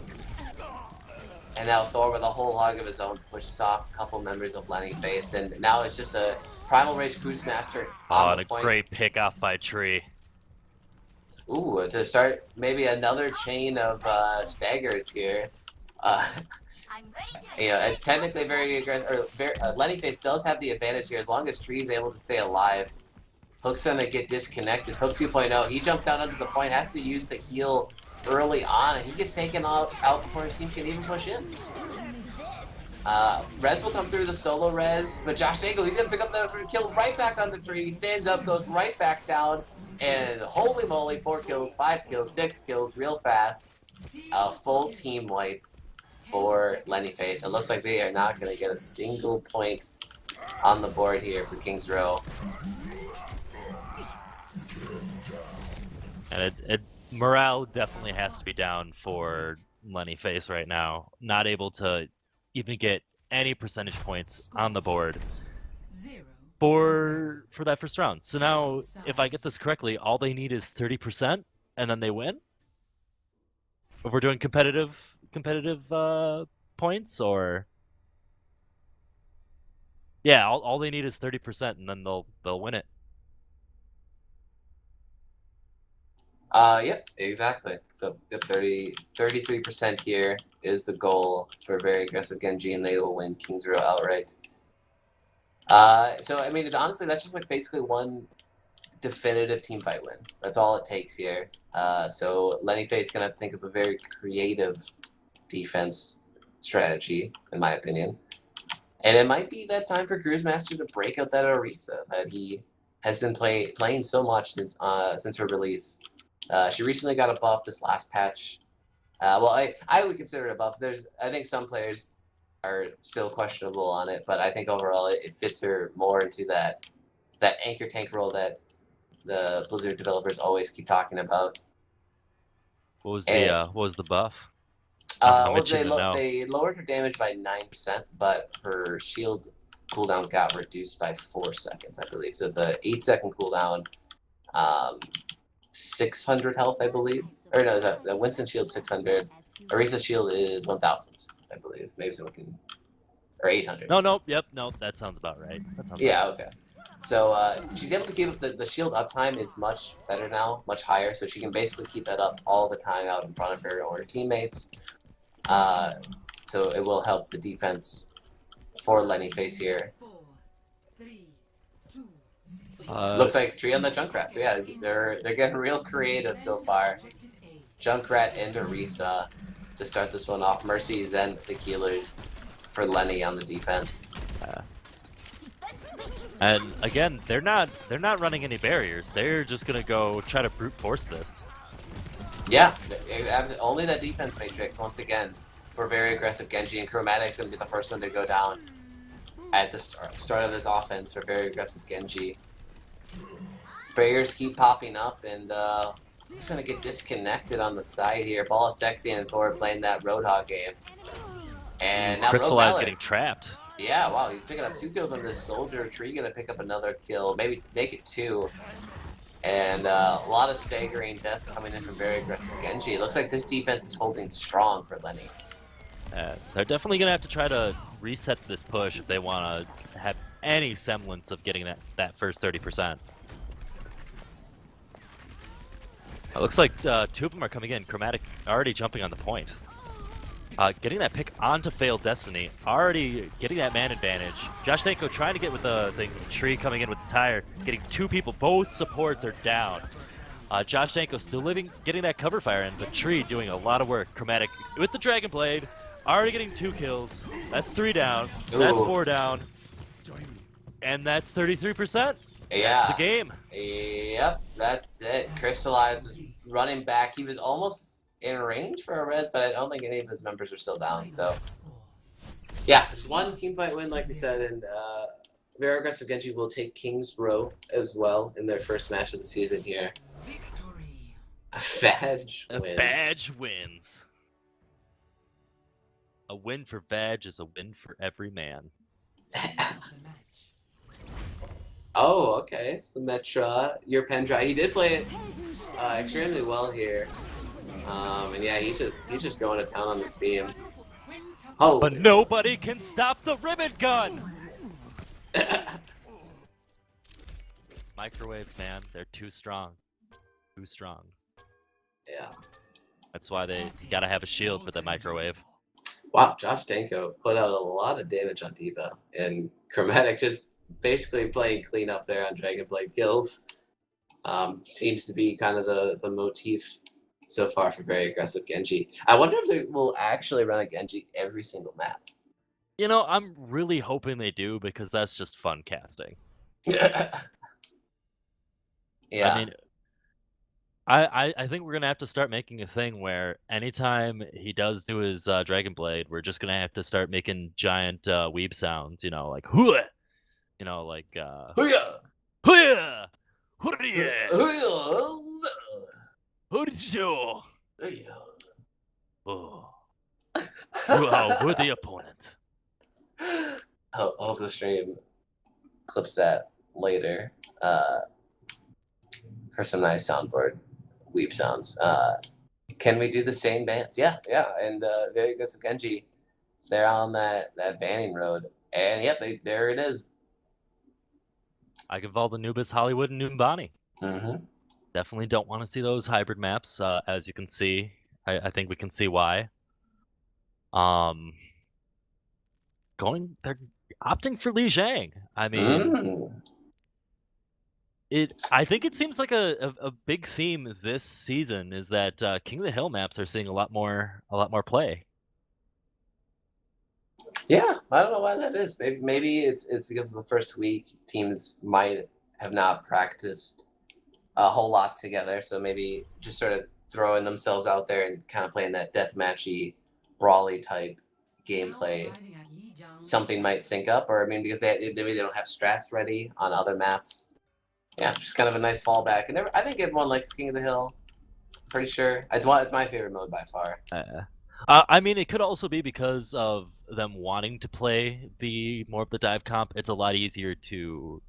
[SPEAKER 1] And now Thor with a whole hog of his own pushes off a couple members of Lenny Face. And now it's just a Primal Rage Cruise Master on the
[SPEAKER 2] and a
[SPEAKER 1] point.
[SPEAKER 2] great pick off by Tree.
[SPEAKER 1] Ooh, to start maybe another chain of staggers here. And technically very aggressive. Lenny Face does have the advantage here as long as Tree is able to stay alive. Hook's gonna get disconnected. Hook 2.0. He jumps out under the point, has to use the heal early on, and he gets taken out before his team can even push in. Res will come through the solo res, but Josh Dangle, he's gonna pick up the kill right back on the tree. He stands up, goes right back down, and holy moly, 4 kills, 5 kills, 6 kills, real fast. A full team wipe for Lenny Face. It looks like they are not gonna get a single point on the board here for Kings Row.
[SPEAKER 2] And morale definitely has to be down for Lenny Face right now. Not able to even get any percentage points on the board for that first round. So now, if I get this correctly, all they need is 30%, and then they win. If we're doing competitive points, or yeah, all they need is 30%, and then they'll win it.
[SPEAKER 1] Yep, exactly. So yep, 33% here is the goal for very aggressive Genji, and they will win King's Row outright. So I mean, it's honestly that's just like basically one definitive team fight win. That's all it takes here. So Lenny Face gonna have to think of a very creative defense strategy, in my opinion. And it might be that time for Cruisemaster to break out that Orisa that he has been playing so much since her release. She recently got a buff this last patch. Well, I would consider it a buff. I think some players are still questionable on it, but I think overall it fits her more into that anchor tank role that the Blizzard developers always keep talking about.
[SPEAKER 2] What was the buff? I'm
[SPEAKER 1] They lowered her damage by 9%, but her shield cooldown got reduced by 4 seconds, I believe. So it's a 8-second cooldown, 600 health, I believe. Or no, the Winston shield 600. Orisa's shield is 1,000, I believe. Maybe someone can, or 800.
[SPEAKER 2] No, yep, no, that sounds about right.
[SPEAKER 1] Okay. So she's able to keep up the shield uptime is much better now, much higher. So she can basically keep that up all the time out in front of her or her teammates. So it will help the defense for Lenny Face here. Looks like tree on the Junkrat. So yeah, they're getting real creative so far. Junkrat and Orisa to start this one off. Mercy, Zen, the healers for Lenny on the defense.
[SPEAKER 2] And again, they're not running any barriers. They're just gonna go try to brute force this.
[SPEAKER 1] Yeah, only that defense matrix once again for very aggressive Genji, and Chromatic's gonna be the first one to go down at the start of this offense for very aggressive Genji. Barriers keep popping up, and he's gonna get disconnected on the side here. BOL S3W1 and Thor playing that Roadhog game, and now
[SPEAKER 2] Crystallize getting trapped.
[SPEAKER 1] Yeah, wow, he's picking up 2 kills on this soldier. Tree gonna pick up another kill, maybe make it 2. And a lot of staggering deaths coming in from very aggressive Genji. It looks like this defense is holding strong for Lenny.
[SPEAKER 2] They're definitely going to have to try to reset this push if they want to have any semblance of getting that first 30%. It looks like 2 of them are coming in. Chromatic already jumping on the point. Getting that pick onto Failed Destiny, already getting that man advantage. Josh Danko trying to get with the thing, Tree coming in with the tire, getting 2 people, both supports are down. Josh Danko still getting that cover fire in, but Tree doing a lot of work. Chromatic with the Dragon Blade, already getting 2 kills. That's 3 down, that's 4 down, and that's 33%.
[SPEAKER 1] Yeah.
[SPEAKER 2] That's the game.
[SPEAKER 1] Yep, that's it. Crystallize was running back. He was almost in range for a res, but I don't think any of his members are still down. So, yeah, just one team fight win, like we said, and very aggressive Genji will take King's Row as well in their first match of the season here. VAG wins.
[SPEAKER 2] VAG wins. A win for VAG is a win for every man.
[SPEAKER 1] Oh, okay. Symmetra, your Pendra. He did play it extremely well here. And yeah, he's just going to town on this beam. Oh,
[SPEAKER 2] but nobody can stop the ribbon gun. Microwaves, man, they're too strong. Too strong.
[SPEAKER 1] Yeah.
[SPEAKER 2] That's why they gotta have a shield for the microwave.
[SPEAKER 1] Wow, Josh Danko put out a lot of damage on D.Va, and Chromatic just basically playing clean up there on Dragonblade kills. Seems to be kind of the motif so far for very aggressive Genji. I wonder if they will actually run a Genji every single map.
[SPEAKER 2] You know, I'm really hoping they do, because that's just fun casting.
[SPEAKER 1] Yeah.
[SPEAKER 2] I mean, I think we're gonna have to start making a thing where anytime he does do his Dragon Blade, we're just gonna have to start making giant weeb sounds. You know, like hooah. You know, like
[SPEAKER 1] Hooyah!
[SPEAKER 2] hooyah, hooyah. Who did you?
[SPEAKER 1] Hey,
[SPEAKER 2] Oh, you are a worthy opponent.
[SPEAKER 1] hope the stream clips that later for some nice soundboard weep sounds. Can we do the same bans? Yeah, and very good Genji. They're on that banning road, and yep, there it is.
[SPEAKER 2] I give all the Nubis, Hollywood, and Numbani.
[SPEAKER 1] Mm-hmm.
[SPEAKER 2] Definitely don't want to see those hybrid maps. As you can see, I think we can see why. They're opting for Li Zhang. I mean, I think it seems like a big theme this season is that King of the Hill maps are seeing a lot more play.
[SPEAKER 1] Yeah, I don't know why that is. Maybe it's because of the first week. Teams might have not practiced a whole lot together, so maybe just sort of throwing themselves out there and kind of playing that deathmatchy, brawly type gameplay. Something might sync up, or I mean, because maybe they don't have strats ready on other maps. Yeah, just kind of a nice fallback. And I think everyone likes King of the Hill. Pretty sure it's my favorite mode by far.
[SPEAKER 2] I mean, it could also be because of them wanting to play more of the dive comp. It's a lot easier to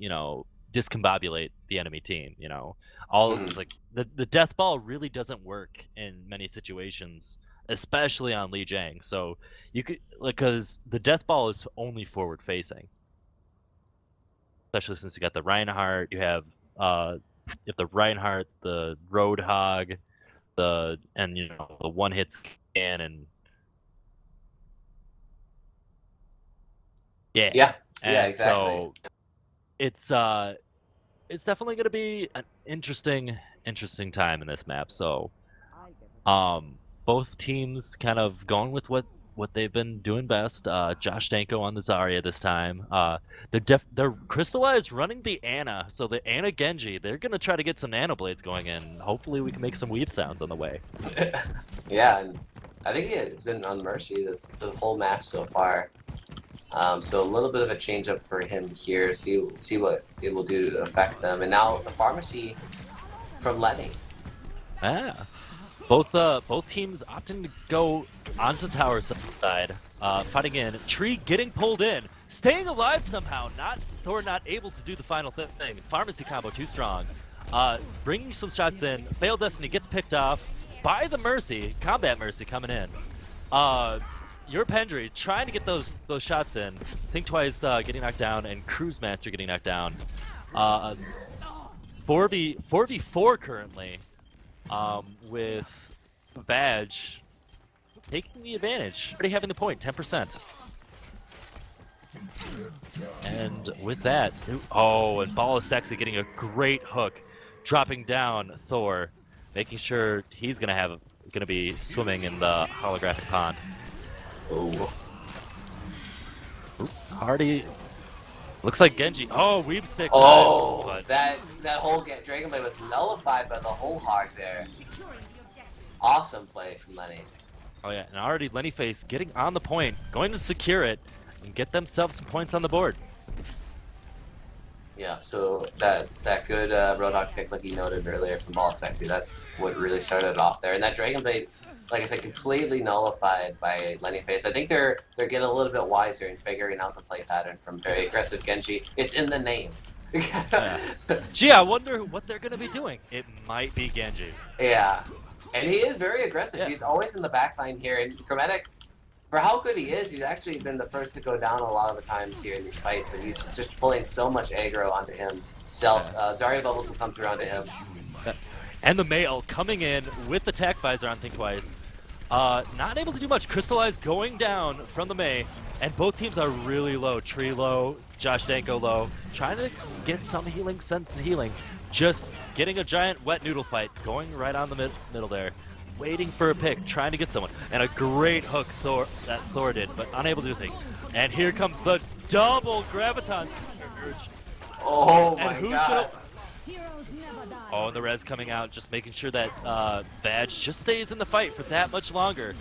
[SPEAKER 2] discombobulate the enemy team. It's like the death ball really doesn't work in many situations, especially on Li Zhang. So you could because the death ball is only forward facing, especially since you got the Reinhardt. You have the Reinhardt, the Roadhog, the one hit scan and
[SPEAKER 1] yeah, exactly.
[SPEAKER 2] So it's definitely going to be an interesting time in this map. So both teams kind of going with what they've been doing best. Josh Danko on the Zarya this time. They're Crystallized running the Ana, so the Ana Genji. They're gonna try to get some Nano Blades going in. Hopefully, we can make some weave sounds on the way.
[SPEAKER 1] Yeah, and I think it's been on Mercy the whole match so far. So a little bit of a change up for him here. See what it will do to affect them. And now the pharmacy from Lenny.
[SPEAKER 2] Both teams opting to go onto tower side, fighting in. Tree getting pulled in, staying alive somehow. Thor not able to do the final thing. Pharmacy combo too strong. Bringing some shots in. Fail Destiny gets picked off by the Mercy. Combat Mercy coming in. Your Pendry trying to get those shots in. Think Twice getting knocked down, and Cruise Master getting knocked down. 4v4 currently. With VAG taking the advantage, already having the point, 10%. And with that, and BOL S3W1 getting a great hook, dropping down Thor, making sure he's gonna be swimming in the holographic pond.
[SPEAKER 1] Oh,
[SPEAKER 2] Hardy. Looks like Genji. Oh, weave stick.
[SPEAKER 1] But that whole Dragon Blade was nullified by the whole hog there. Awesome play from Lenny.
[SPEAKER 2] Oh yeah, and already Lenny Face getting on the point, going to secure it and get themselves some points on the board.
[SPEAKER 1] Yeah, so that good Roadhog pick, like you noted earlier from BOL S3W1, that's what really started it off there. And that Dragon Blade, like I said, completely nullified by Lenny Face. I think they're getting a little bit wiser in figuring out the play pattern from very aggressive Genji. It's in the name.
[SPEAKER 2] Gee, I wonder what they're going to be doing. It might be Genji.
[SPEAKER 1] Yeah, and he is very aggressive.
[SPEAKER 2] Yeah.
[SPEAKER 1] He's always in the backline here. And Chromatic, for how good he is, he's actually been the first to go down a lot of the times here in these fights, but he's just pulling so much aggro onto himself. Zarya bubbles will come through onto him.
[SPEAKER 2] And the Mail coming in with the Tac Visor on Think Twice. Not able to do much. Crystallized going down from the Mei, and both teams are really low. Tree low, Josh Danko low. Trying to get some healing, sense healing. Just getting a giant wet noodle fight, going right on the middle there. Waiting for a pick, trying to get someone. And a great hook that Thor did, but unable to do anything. And here comes the double Graviton surge.
[SPEAKER 1] Oh my god.
[SPEAKER 2] Oh, and the res coming out, just making sure that VAG just stays in the fight for that much longer.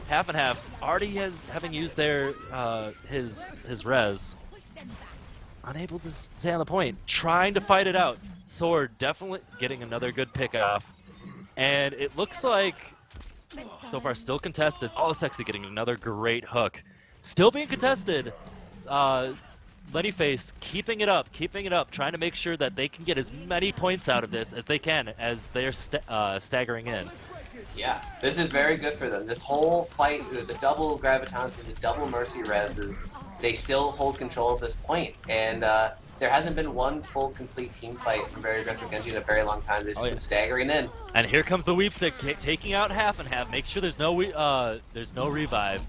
[SPEAKER 2] Half and half. Already having used his res. Unable to stay on the point. Trying to fight it out. Thor definitely getting another good pick off. And it looks like, so far still contested. Oh, Sexy getting another great hook. Still being contested. Lenny Face keeping it up, trying to make sure that they can get as many points out of this as they can as they're staggering in.
[SPEAKER 1] Yeah, this is very good for them. This whole fight, the double gravitons and the double mercy reses, they still hold control at this point. And there hasn't been one full, complete team fight from Very Aggressive Genji in a very long time. They've just been staggering in.
[SPEAKER 2] And here comes the weep stick, taking out half and half. Make sure there's no revive.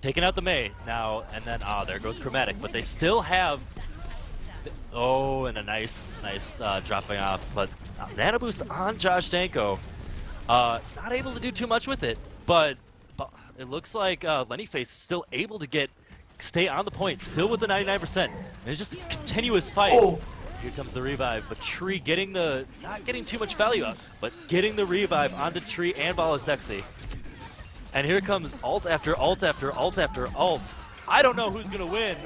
[SPEAKER 2] Taking out the Mei now, and then there goes Chromatic. But they still have and a nice dropping off. But Nano Boost on Josh Danko. Not able to do too much with it, but it looks like Lenny Face is still able to stay on the point, still with the 99%. And it's just a continuous fight.
[SPEAKER 1] Oh.
[SPEAKER 2] Here comes the revive, but Tree not getting too much value up, but getting the revive onto Tree and BOL S3W1. And here comes ult after ult after ult after ult. I don't know who's gonna win,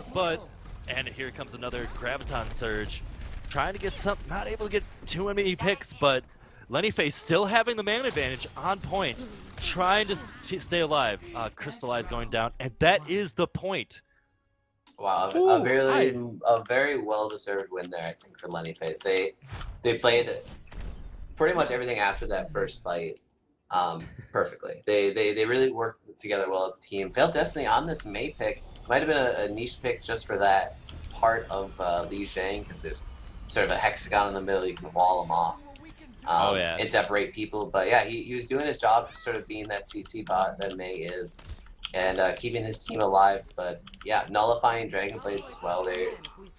[SPEAKER 2] and here comes another Graviton Surge. Trying to get not able to get too many picks, but Lenny Face still having the man advantage on point, trying to stay alive. Crystallize going down, and that is the point.
[SPEAKER 1] Wow, a very well-deserved win there, I think, for Lenny Face. They played pretty much everything after that first fight perfectly. They really worked together well as a team. Failed Destiny on this Mei pick might have been a niche pick just for that part of Li Zhang, because there's sort of a hexagon in the middle. You can wall them off. And separate people. But yeah, he was doing his job, sort of being that CC bot that Mei is, and keeping his team alive. But yeah, nullifying Dragon Blades as well. They're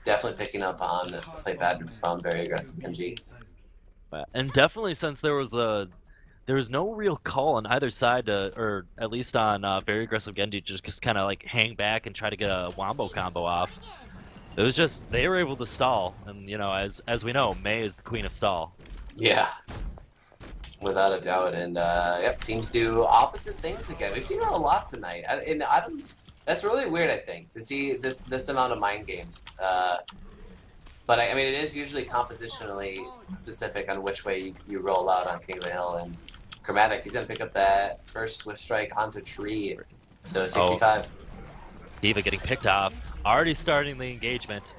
[SPEAKER 1] definitely picking up on the play pattern from Very Aggressive Genji.
[SPEAKER 2] And definitely, since there was no real call on either side or at least on Very Aggressive Genji, just kind of like hang back and try to get a wombo combo off. It was just they were able to stall, and as we know, Mei is the queen of stall.
[SPEAKER 1] Yeah, without a doubt. And yep, teams do opposite things again. We've seen it a lot tonight, and that's really weird, I think, to see this amount of mind games. But I mean, it is usually compositionally specific on which way you roll out on King of the Hill. And Chromatic, he's gonna pick up that first Swift Strike onto Tree, so 65.
[SPEAKER 2] D.Va getting picked off, already starting the engagement.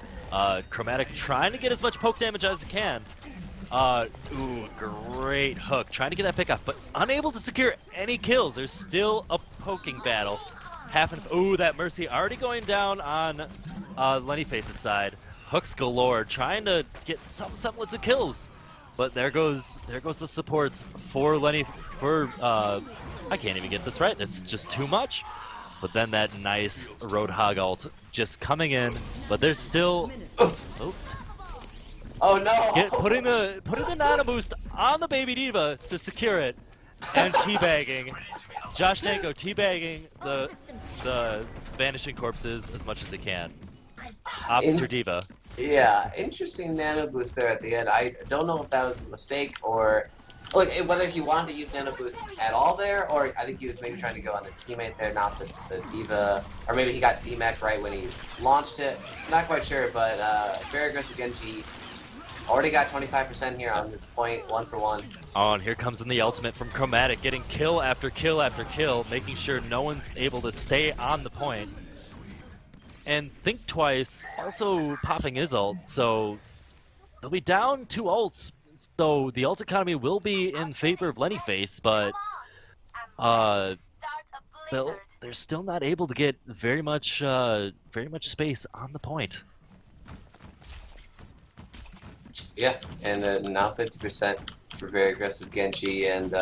[SPEAKER 2] Chromatic trying to get as much poke damage as he can. Great hook. Trying to get that pick off, but unable to secure any kills. There's still a poking battle. That Mercy already going down on Lenny Face's side. Hooks galore, trying to get some semblance of kills. But there goes the supports for Lenny, I can't even get this right. It's just too much. But then that nice Roadhog ult just coming in, but there's still...
[SPEAKER 1] Oh no!
[SPEAKER 2] Putting the Nano Boost on the baby D.Va to secure it, and teabagging. Josh Danko teabagging the vanishing corpses as much as he can. Officer D.Va.
[SPEAKER 1] Yeah, interesting Nano Boost there at the end. I don't know if that was a mistake or whether he wanted to use Nano Boost at all there, or I think he was maybe trying to go on his teammate there, not the D.Va, or maybe he got DMAC right when he launched it. Not quite sure, but Very Aggressive Genji already got 25% here on this point, 1 for 1.
[SPEAKER 2] Oh, and here comes in the ultimate from Chromatic, getting kill after kill after kill, making sure no one's able to stay on the point. And Think Twice also popping his ult, so they'll be down 2 ults. So the ult economy will be in favor of Lenny Face, but they're still not able to get very much space on the point.
[SPEAKER 1] Yeah, and now 50% for Very Aggressive Genji, and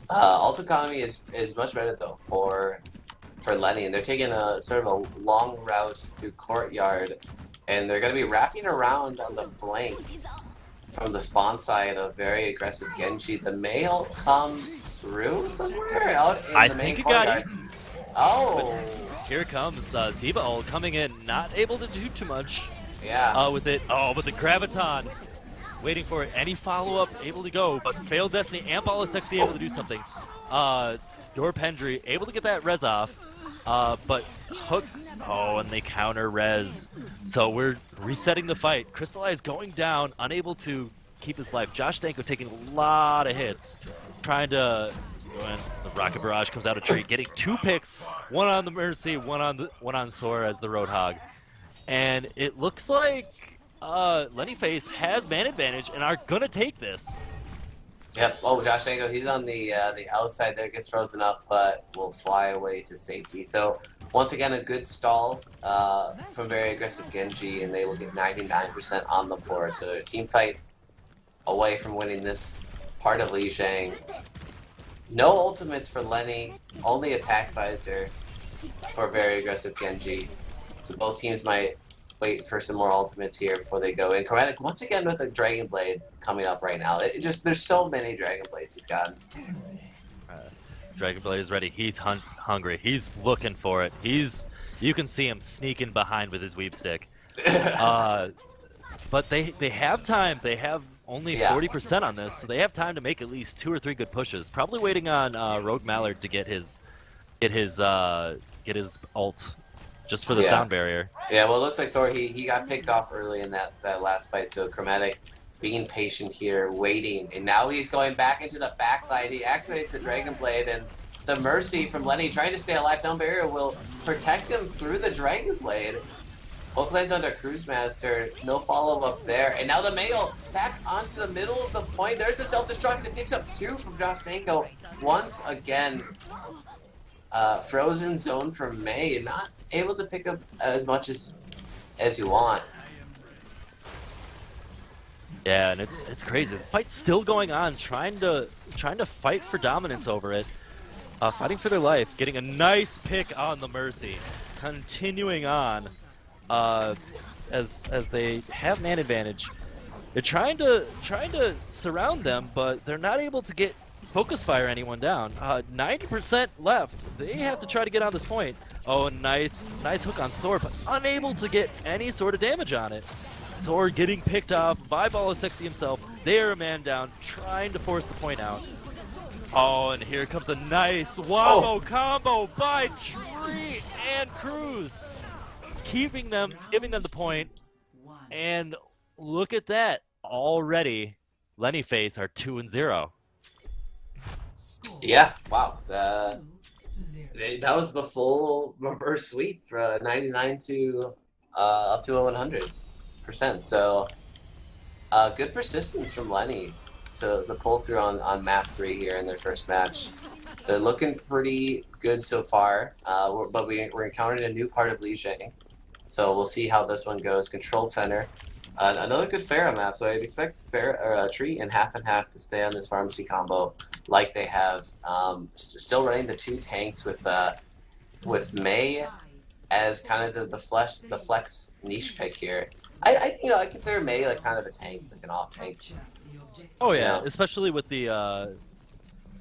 [SPEAKER 1] ult economy is much better though for Lenny, and they're taking a sort of a long route through courtyard, and they're going to be wrapping around on the flank from the spawn side of Very Aggressive Genji. The mail comes through somewhere out in the main courtyard. Oh!
[SPEAKER 2] Here comes D.Va ult coming in, not able to do too much.
[SPEAKER 1] Yeah.
[SPEAKER 2] With it. Oh, but the Graviton waiting for it. Any follow-up able to go, but failed Destiny and BOL S3W1 able to do something. Door Pendry able to get that res off. But hooks. Oh, and they counter res. So we're resetting the fight. Crystallize going down, unable to keep his life. Josh Danko taking a lot of hits, trying to. When the Rocket Barrage comes out of tree, getting 2 picks, one on the Mercy, one on Thor as the Roadhog, and it looks like Lenny Face has man advantage and are gonna take this.
[SPEAKER 1] Yep. Oh, Josh Dango, he's on the outside there, gets frozen up, but will fly away to safety. So once again, a good stall from very aggressive Genji, and they will get 99% on the board. So a team fight away from winning this part of Li Shang. No ultimates for Lenny, only attack visor for very aggressive Genji. So both teams might wait for some more ultimates here before they go in. Chromatic once again with a Dragon Blade coming up right now. There's so many Dragon Blades he's gotten.
[SPEAKER 2] Dragon Blade is ready. He's hungry. He's looking for it. You can see him sneaking behind with his weep stick. But they have time. They have only 40% on this, so they have time to make at least 2 or 3 good pushes. Probably waiting on Rogue Mallard to get his ult, just for the sound barrier.
[SPEAKER 1] Yeah, well, it looks like Thor he got picked off early in that last fight. So Chromatic being patient here, waiting, and now he's going back into the backlight. He activates the Dragon Blade, and the Mercy from Lenny trying to stay alive. Sound barrier will protect him through the Dragon Blade. Hook lands onto Cruise Master, no follow-up there, and now the Mail back onto the middle of the point. There's the self-destruct, it picks up 2 from Josh Danko. Once again, frozen zone from May, not able to pick up as much as you want.
[SPEAKER 2] Yeah, and it's crazy. The fight's still going on, trying to fight for dominance over it, fighting for their life, getting a nice pick on the Mercy, continuing on. As they have man advantage, they're trying to surround them, but they're not able to get focus fire anyone down. 90% left. They have to try to get on this point. Oh, nice hook on Thor, but unable to get any sort of damage on it. Thor getting picked off by BOL S3W1 himself. They are a man down, trying to force the point out. Oh, and here comes a nice wombo combo by Tree and Cruz. Giving them the point, and look at that already. Lenny Face are 2-0.
[SPEAKER 1] Yeah, wow. That was the full reverse sweep for 99 to up to 100%. So good persistence from Lenny to pull through on map 3 here in their first match. They're looking pretty good so far, but we're encountering a new part of Li Shang. So we'll see how this one goes. Control Center. Another good Pharah map, so I'd expect Tree and half to stay on this pharmacy combo like they have. Still running the 2 tanks with May as kind of the flex niche pick here. I consider May like kind of a tank, like an off tank.
[SPEAKER 2] Oh yeah, especially with the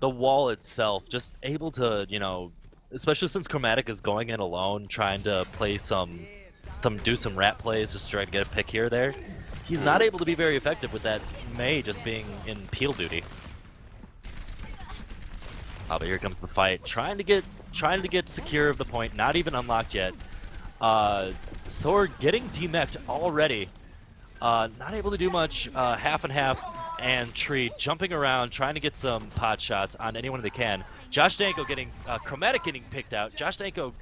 [SPEAKER 2] wall itself, just able to, especially since Chromatic is going in alone, trying to play do some rat plays, just try to get a pick here or there. He's not able to be very effective with that May just being in peel duty. But here comes the fight, trying to get secure of the point, not even unlocked yet. Thor getting demeched already, not able to do much. Half and half, and Tree jumping around, trying to get some pot shots on anyone they can. Josh Danko getting Chromatic getting picked out. Josh Danko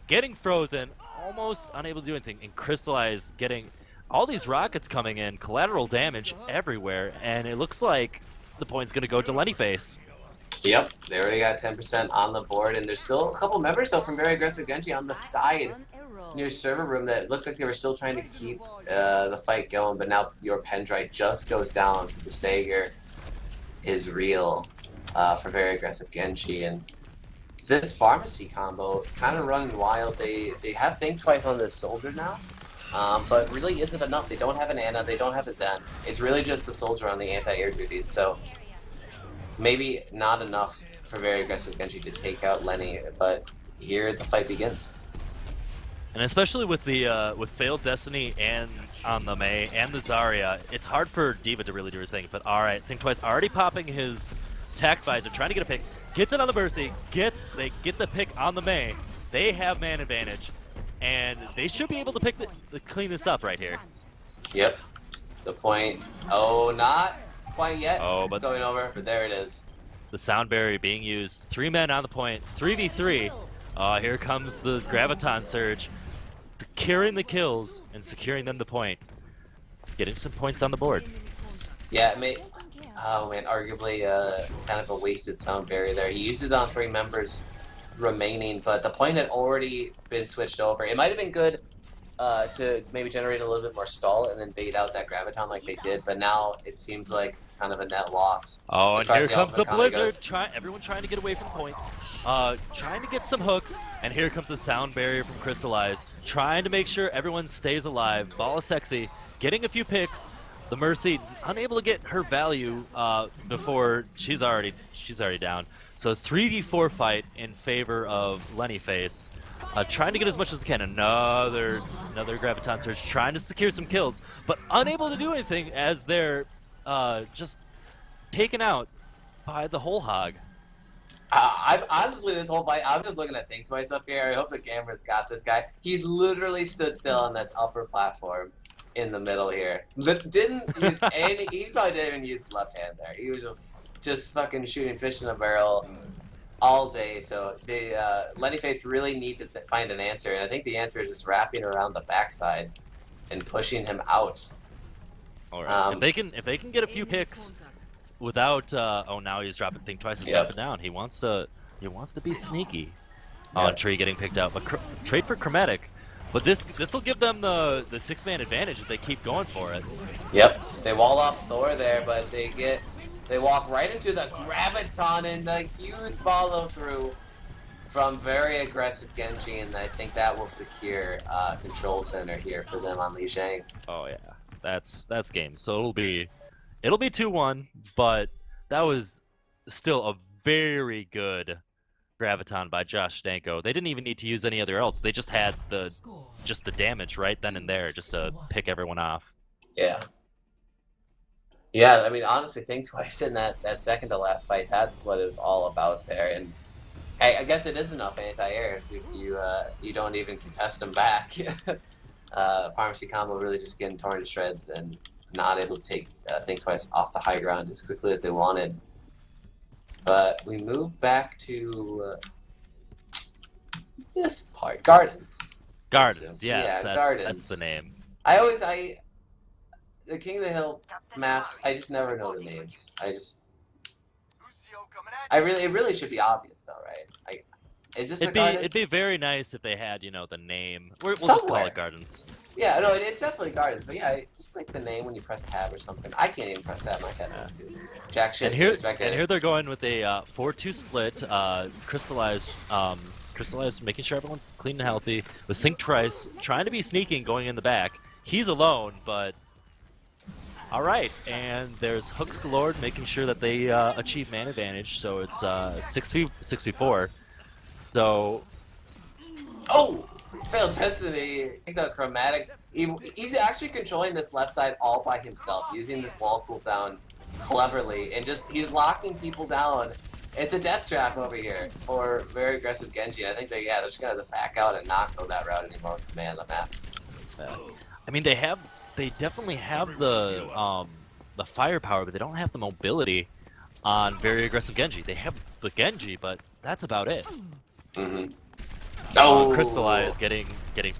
[SPEAKER 2] getting frozen, almost unable to do anything, and Crystallize getting all these rockets coming in, collateral damage everywhere, and it looks like the point's going to go to Lenny Face.
[SPEAKER 1] Yep, they already got 10% on the board, and there's still a couple members, though, from very aggressive Genji on the side near server room that looks like they were still trying to keep the fight going, but now your Pendrite just goes down, so the stagger is real for very aggressive Genji, and this pharmacy combo kind of running wild. They have Think Twice on this soldier now, but really isn't enough. They don't have an Ana, they don't have a Zen. It's really just the soldier on the anti-air duties, so maybe not enough for very aggressive Genji to take out Lenny, but here the fight begins.
[SPEAKER 2] And especially with the failed Destiny and on the May and the Zarya, it's hard for D.Va to really do her thing. But all right, Think Twice already popping his attack visor, trying to get a pick. Gets it on the Mercy, they get the pick on the May. They have man advantage, and they should be able to clean this up right here.
[SPEAKER 1] Yep. The point. Oh, not quite yet.
[SPEAKER 2] Oh, but
[SPEAKER 1] Going over, but there it is.
[SPEAKER 2] the sound barrier being used. 3 men on the point. 3v3. Here comes the Graviton Surge. Securing the kills and securing them the point. Getting some points on the board.
[SPEAKER 1] Yeah, oh man, arguably kind of a wasted sound barrier there. He used it on 3 members remaining, but the point had already been switched over. It might have been good to maybe generate a little bit more stall and then bait out that Graviton like they did, but now it seems like kind of a net loss.
[SPEAKER 2] Oh,
[SPEAKER 1] as
[SPEAKER 2] and
[SPEAKER 1] far
[SPEAKER 2] here
[SPEAKER 1] as
[SPEAKER 2] comes the
[SPEAKER 1] ultimate combo
[SPEAKER 2] Blizzard.
[SPEAKER 1] goes.
[SPEAKER 2] Everyone trying to get away from point. Trying to get some hooks. And here comes the sound barrier from Crystallize. Trying to make sure everyone stays alive. BOL S3W1 getting a few picks. The Mercy unable to get her value before she's already down. So 3v4 fight in favor of Lenny Face. Trying to get as much as they can. Another Graviton Surge trying to secure some kills, but unable to do anything as they're just taken out by the whole hog.
[SPEAKER 1] I'm honestly, this whole fight, I'm just looking at Think Twice up here. I hope the camera's got this guy. He literally stood still on this upper platform in the middle here. Didn't use any. He probably didn't even use his left hand there. He was just fucking shooting fish in a barrel all day. So the Lenny Face really need to find an answer, and I think the answer is just wrapping around the backside and pushing him out.
[SPEAKER 2] All right. If they can get a few picks without oh, now he's dropping Think Twice and stepping down. He wants to be sneaky. On Tree getting picked out, but trade for Chromatic. But this will give them the 6-man advantage if they keep going for it.
[SPEAKER 1] Yep, they wall off Thor there, but they walk right into the Graviton and the huge follow through from very aggressive Genji, and I think that will secure control center here for them on Li Shang.
[SPEAKER 2] Oh yeah, that's game. So it'll be 2-1, but that was still a very good Graviton by Josh Stanko. They didn't even need to use any other else. They just had the damage right then and there just to pick everyone off.
[SPEAKER 1] Yeah. Yeah, I mean, honestly, Think Twice in that second to last fight, that's what it was all about there. And hey, I guess it is enough anti-air if you don't even contest them back. Pharmacy combo really just getting torn to shreds and not able to take Think Twice off the high ground as quickly as they wanted. But we move back to this part, Gardens.
[SPEAKER 2] Gardens, yes,
[SPEAKER 1] yeah,
[SPEAKER 2] that's
[SPEAKER 1] Gardens.
[SPEAKER 2] the name.
[SPEAKER 1] The King of the Hill maps, I just never know the names. It really should be obvious though, right? Is this a garden?
[SPEAKER 2] It'd be very nice if they had, the name. We'll just call it Gardens.
[SPEAKER 1] Yeah, no, it's definitely Gardens, but yeah, just like the name when you press tab or something. I can't even press tab, my cat. Jack shit.
[SPEAKER 2] And here they're going with a 4-2 split, Crystallized, making sure everyone's clean and healthy. With Think Twice trying to be sneaky and going in the back. He's alone, but all right. And there's Hooks galore, making sure that they achieve man advantage. So it's 6v4. So,
[SPEAKER 1] oh, failed destiny. He's a Chromatic. He's actually controlling this left side all by himself, using this wall cooldown cleverly, and he's locking people down. It's a death trap over here for very aggressive Genji. And I think they're just gonna have to back out and not go that route anymore with the man on the map.
[SPEAKER 2] I mean, they definitely have the firepower, but they don't have the mobility on very aggressive Genji. They have the Genji, but that's about it.
[SPEAKER 1] Mm-hmm. Oh,
[SPEAKER 2] Crystallize getting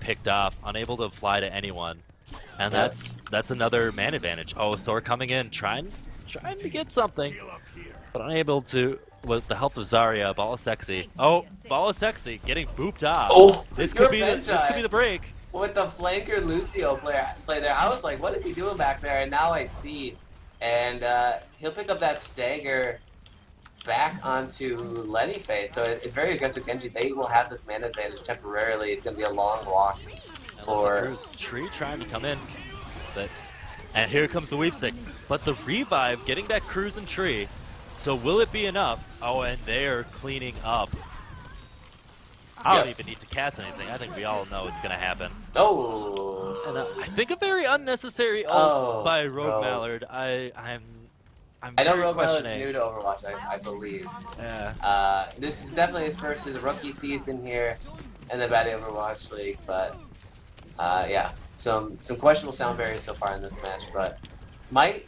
[SPEAKER 2] picked off, unable to fly to anyone, and that's another man advantage. Oh, Thor coming in, trying to get something, but unable to with the help of Zarya. BOL S3W1. Oh, BOL S3W1 getting booped off.
[SPEAKER 1] Oh,
[SPEAKER 2] this could be the break.
[SPEAKER 1] With the flanker Lucio play there, I was like, what is he doing back there? And now I see, and he'll pick up that stagger back onto Lenny Face. So it's very aggressive Genji. They will have this man advantage temporarily. It's going to be a long walk for
[SPEAKER 2] Tree trying to come in, and here comes the weep stick. But the revive getting that cruise and Tree. So will it be enough? Oh, and they are cleaning up. I don't even need to cast anything. I think we all know it's going to happen.
[SPEAKER 1] Oh.
[SPEAKER 2] And I think a very unnecessary ult by Rogue Mallard. I know
[SPEAKER 1] Rogue Mallard's new to Overwatch, I believe.
[SPEAKER 2] Yeah.
[SPEAKER 1] This is definitely his rookie season here in the Bad Overwatch League, but yeah, some questionable sound barriers so far in this match, but might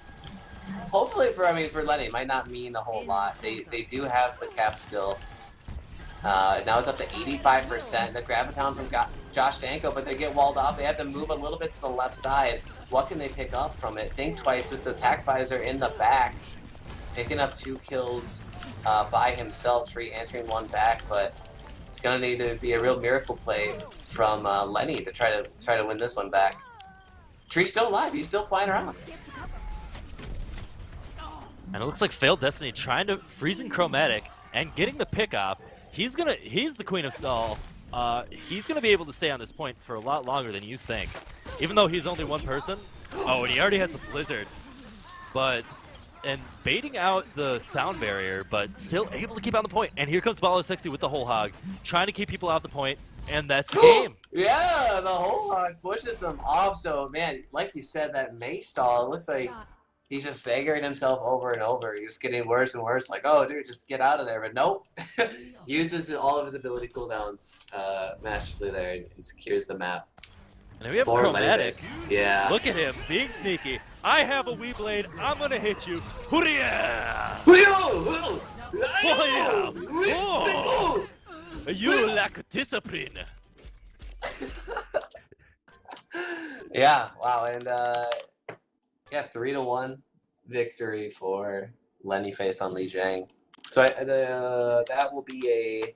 [SPEAKER 1] hopefully for Lenny might not mean a whole lot. They do have the cap still. Now it's up to 85%. The Graviton from Josh Danko, but they get walled off. They have to move a little bit to the left side. What can they pick up from it? Think twice with the attack visor in the back, picking up 2 kills by himself, Tree answering 1 back, but it's gonna need to be a real miracle play from Lenny to try to win this one back. Tree's still alive. He's still flying around.
[SPEAKER 2] And it looks like Failed Destiny trying to freezing Chromatic and getting the pick off. He's the Queen of Stall. He's gonna be able to stay on this point for a lot longer than you think. Even though he's only 1 person. Oh, and he already has the Blizzard. And baiting out the sound barrier, but still able to keep on the point. And here comes BOL S3W1 with the whole hog, trying to keep people out the point, and that's the game.
[SPEAKER 1] Yeah, the whole hog pushes them off. So man, like you said, that May stall, it looks like he's just staggering himself over and over. He's just getting worse and worse. Like, oh, dude, just get out of there. But nope. Uses all of his ability cooldowns masterfully there and secures the map.
[SPEAKER 2] And we have
[SPEAKER 1] For
[SPEAKER 2] Chromatic.
[SPEAKER 1] Yeah.
[SPEAKER 2] Look at him, being sneaky. I have a Wii Blade. I'm gonna hit you. Hooria! Oh, you lack discipline.
[SPEAKER 1] Yeah. Wow. And yeah, 3-1 victory for Lenny face on Li Jiang. So that will be a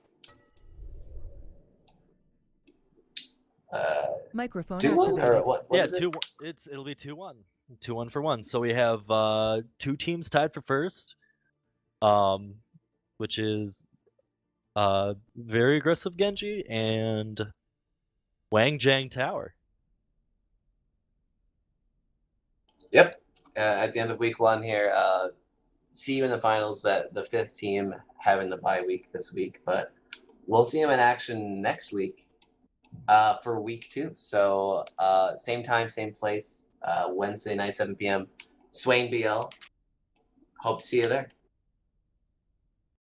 [SPEAKER 4] Microphone
[SPEAKER 1] 2-1 or what?
[SPEAKER 2] Yeah,
[SPEAKER 1] is it?
[SPEAKER 2] 2-1. It'll be 2-1. 2-1 for 1. So we have 2 teams tied for first, which is very aggressive Genji and Wang Jiang Tower.
[SPEAKER 1] Yep. At the end of week 1 here, see you in the finals. That the 5th team having the bye week this week, but we'll see him in action next week for week 2. So same time, same place, Wednesday night, 7 p.m. Swain BL. Hope to see you there.